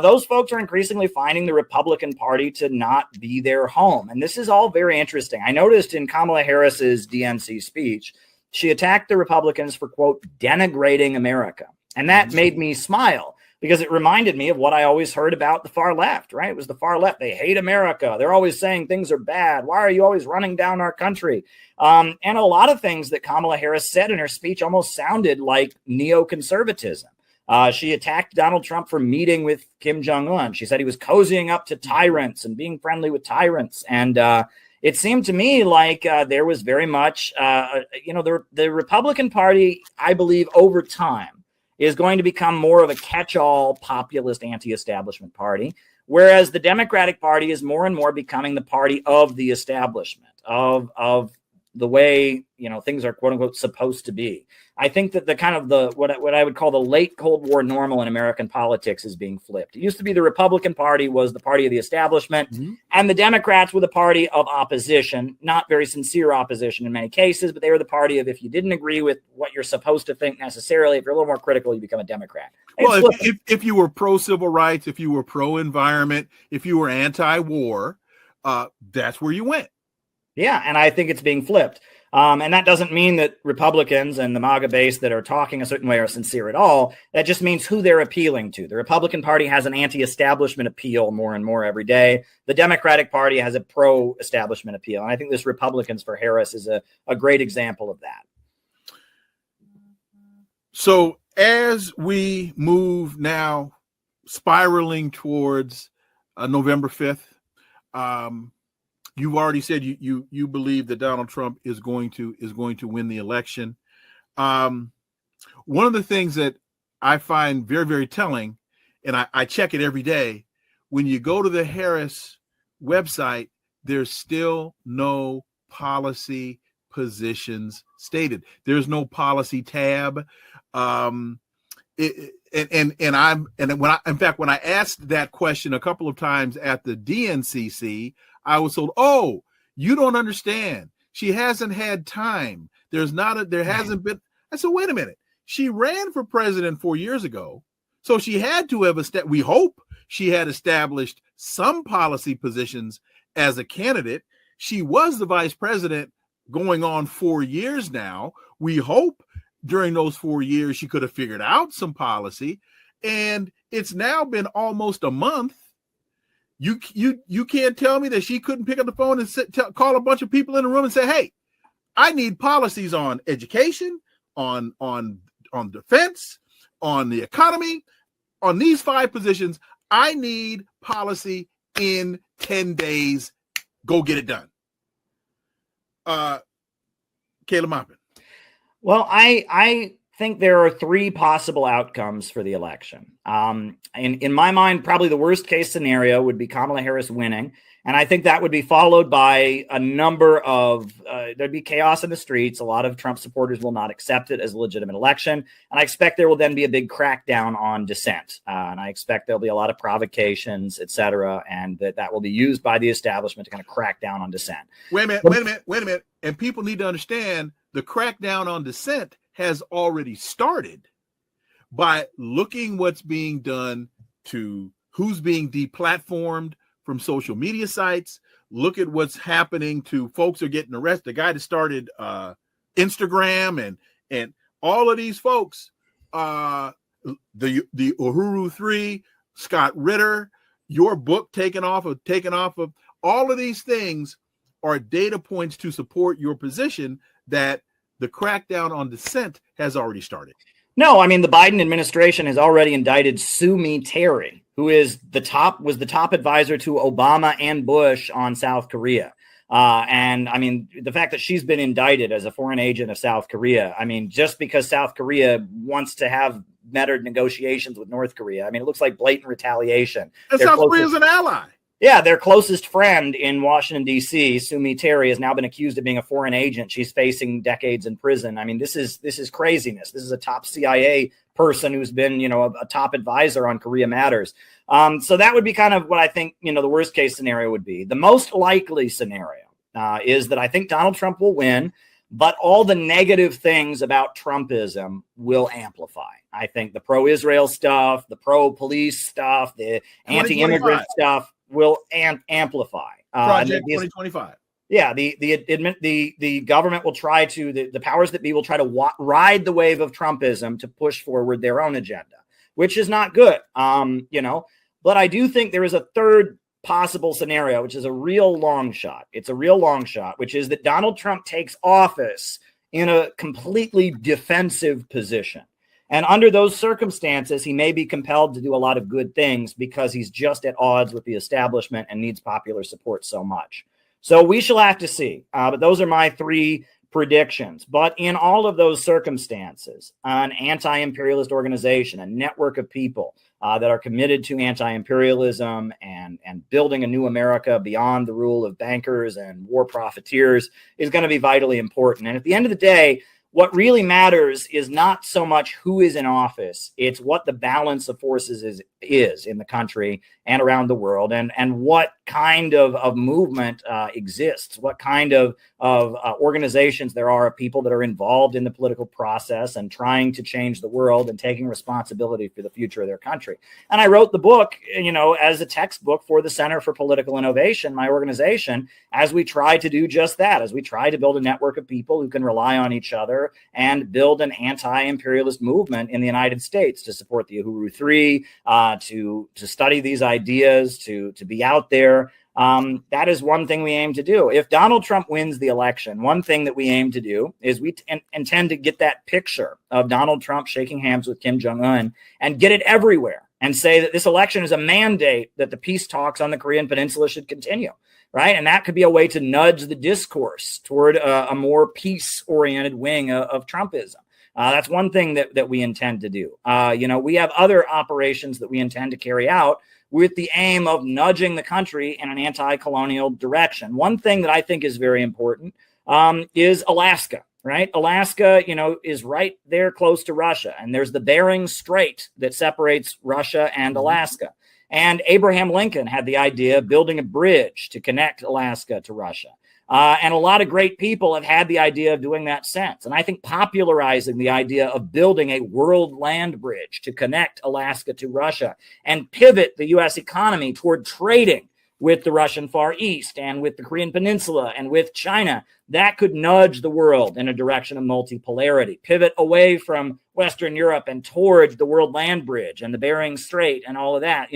Those folks are increasingly finding the Republican Party to not be their home. And this is all very interesting. I noticed in Kamala Harris's DNC speech, she attacked the Republicans for, quote, denigrating America. And that made me smile, because it reminded me of what I always heard about the far left, right? It was the far left. They hate America. They're always saying things are bad. Why are you always running down our country? And a lot of things that Kamala Harris said in her speech almost sounded like neoconservatism. She attacked Donald Trump for meeting with Kim Jong-un. She said he was cozying up to tyrants and being friendly with tyrants. And it seemed to me like there was very much, the Republican Party, I believe, over time, is going to become more of a catch-all populist anti-establishment party, whereas the Democratic Party is more and more becoming the party of the establishment, of the way, things are quote unquote supposed to be. I think that what I would call the late Cold War normal in American politics is being flipped. It used to be the Republican Party was the party of the establishment, and the Democrats were the party of opposition, not very sincere opposition in many cases, but they were the party of, if you didn't agree with what you're supposed to think necessarily, if you're a little more critical, you become a Democrat. Well, if you were pro-civil rights, if you were pro-environment, if you were anti-war, that's where you went. Yeah, and I think it's being flipped. And that doesn't mean that Republicans and the MAGA base that are talking a certain way are sincere at all. That just means who they're appealing to. The Republican Party has an anti-establishment appeal more and more every day. The Democratic Party has a pro-establishment appeal. And I think this Republicans for Harris is a great example of that. So as we move now spiraling towards November 5th, you've already said you believe that Donald Trump is going to win the election. One of the things that I find very, very telling, and I check it every day, when you go to the Harris website, there's still no policy positions stated. There's no policy tab. When I asked that question a couple of times at the DNCC, I was told, "Oh, you don't understand. She hasn't had time. There hasn't been." I said, "Wait a minute. She ran for president 4 years ago, so she had to have we hope she had established some policy positions as a candidate. She was the vice president going on 4 years now. We hope during those 4 years she could have figured out some policy, and it's now been almost a month. You can't tell me that she couldn't pick up the phone and call a bunch of people in the room and say, 'Hey, I need policies on education, on defense, on the economy, on these 5 positions. I need policy in 10 days. Go get it done.'" Caleb Maupin. Well, I think there are 3 possible outcomes for the election. In my mind, probably the worst case scenario would be Kamala Harris winning. And I think that would be followed by a number of, there'd be chaos in the streets. A lot of Trump supporters will not accept it as a legitimate election. And I expect there will then be a big crackdown on dissent. And I expect there'll be a lot of provocations, et cetera, and that will be used by the establishment to kind of crack down on dissent. Wait a minute. And people need to understand the crackdown on dissent has already started by looking what's being done to who's being deplatformed from social media sites. Look at what's happening to folks who are getting arrested. The guy that started Instagram and all of these folks, the Uhuru 3, Scott Ritter, your book taken off of all of these things are data points to support your position that the crackdown on dissent has already started. No, I mean, the Biden administration has already indicted Sue Mi Terry, who was the top advisor to Obama and Bush on South Korea. And I mean, the fact that she's been indicted as a foreign agent of South Korea, I mean, just because South Korea wants to have better negotiations with North Korea, I mean, it looks like blatant retaliation. And South Korea is an ally. Yeah, their closest friend in Washington, D.C., Sue Mi Terry, has now been accused of being a foreign agent. She's facing decades in prison. I mean, this is craziness. This is a top CIA person who's been, a top advisor on Korea Matters. So that would be kind of what I think, the worst case scenario would be. The most likely scenario is that I think Donald Trump will win, but all the negative things about Trumpism will amplify. I think the pro-Israel stuff, the pro-police stuff, the anti-immigrant stuff will amplify. Project 2025. Yeah, the government will try to, the powers that be will try to ride the wave of Trumpism to push forward their own agenda, which is not good. But I do think there is a third possible scenario, which is a real long shot. It's a real long shot, which is that Donald Trump takes office in a completely defensive position. And under those circumstances, he may be compelled to do a lot of good things because he's just at odds with the establishment and needs popular support so much. So we shall have to see. But those are my three predictions. But in all of those circumstances, an anti-imperialist organization, a network of people that are committed to anti-imperialism and building a new America beyond the rule of bankers and war profiteers is going to be vitally important. And at the end of the day, what really matters is not so much who is in office, it's what the balance of forces is in the country and around the world, and what kind of movement exists, what kind of organizations there are of people that are involved in the political process and trying to change the world and taking responsibility for the future of their country. And I wrote the book, as a textbook for the Center for Political Innovation, my organization, as we try to do just that, as we try to build a network of people who can rely on each other and build an anti-imperialist movement in the United States to support the Uhuru Three, to study these ideas, to be out there. That is one thing we aim to do. If Donald Trump wins the election, one thing that we aim to do is we intend to get that picture of Donald Trump shaking hands with Kim Jong-un and get it everywhere and say that this election is a mandate that the peace talks on the Korean Peninsula should continue. Right. And that could be a way to nudge the discourse toward a more peace-oriented wing of Trumpism. That's one thing that we intend to do. We have other operations that we intend to carry out with the aim of nudging the country in an anti-colonial direction. One thing that I think is very important is Alaska. Right. Alaska, is right there close to Russia. And there's the Bering Strait that separates Russia and Alaska. And Abraham Lincoln had the idea of building a bridge to connect Alaska to Russia. And a lot of great people have had the idea of doing that since. And I think popularizing the idea of building a world land bridge to connect Alaska to Russia and pivot the U.S. economy toward trading with the Russian Far East and with the Korean Peninsula and with China, that could nudge the world in a direction of multipolarity, pivot away from Western Europe and towards the World Land Bridge and the Bering Strait and all of that.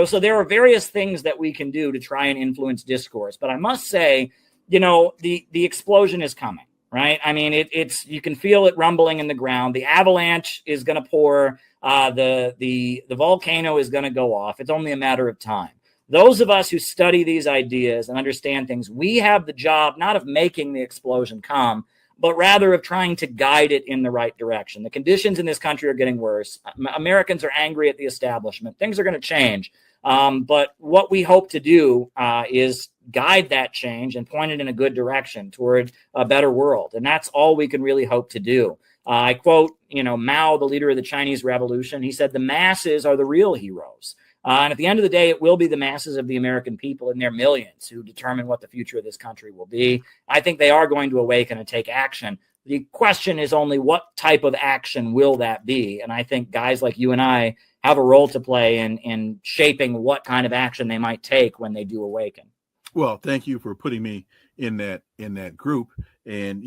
So there are various things that we can do to try and influence discourse. But I must say, the explosion is coming, right? I mean, it's you can feel it rumbling in the ground. The avalanche is going to pour. The volcano is going to go off. It's only a matter of time. Those of us who study these ideas and understand things, we have the job not of making the explosion come, but rather of trying to guide it in the right direction. The conditions in this country are getting worse. Americans are angry at the establishment. Things are going to change. But what we hope to do is guide that change and point it in a good direction toward a better world. And that's all we can really hope to do. I quote, Mao, the leader of the Chinese Revolution. He said, the masses are the real heroes. And at the end of the day, it will be the masses of the American people in their millions who determine what the future of this country will be. I think they are going to awaken and take action. The question is only what type of action will that be? And I think guys like you and I have a role to play in shaping what kind of action they might take when they do awaken. Well, thank you for putting me in that group. And,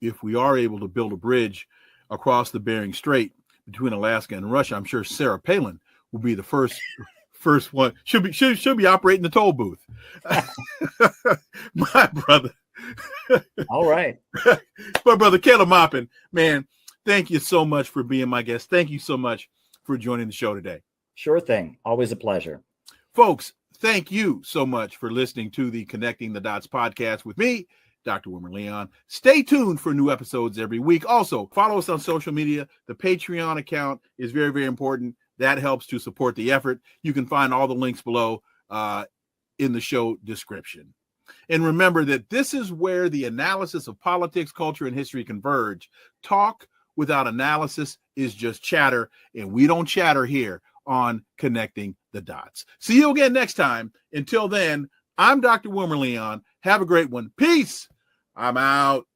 if we are able to build a bridge across the Bering Strait between Alaska and Russia, I'm sure Sarah Palin will be the first one. She'll be operating the toll booth. My brother. All right. My brother Caleb Maupin, man, thank you so much for being my guest. Thank you so much for joining the show today. Sure thing. Always a pleasure. Folks, thank you so much for listening to the Connecting the Dots podcast with me, Dr. Wilmer Leon. Stay tuned for new episodes every week. Also, follow us on social media. The Patreon account is very, very important. That helps to support the effort. You can find all the links below in the show description. And remember that this is where the analysis of politics, culture, and history converge. Talk without analysis is just chatter, and we don't chatter here on Connecting the Dots. See you again next time. Until then, I'm Dr. Wilmer Leon. Have a great one. Peace. I'm out.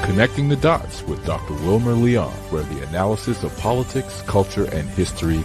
Connecting the Dots with Dr. Wilmer Leon, where the analysis of politics, culture, and history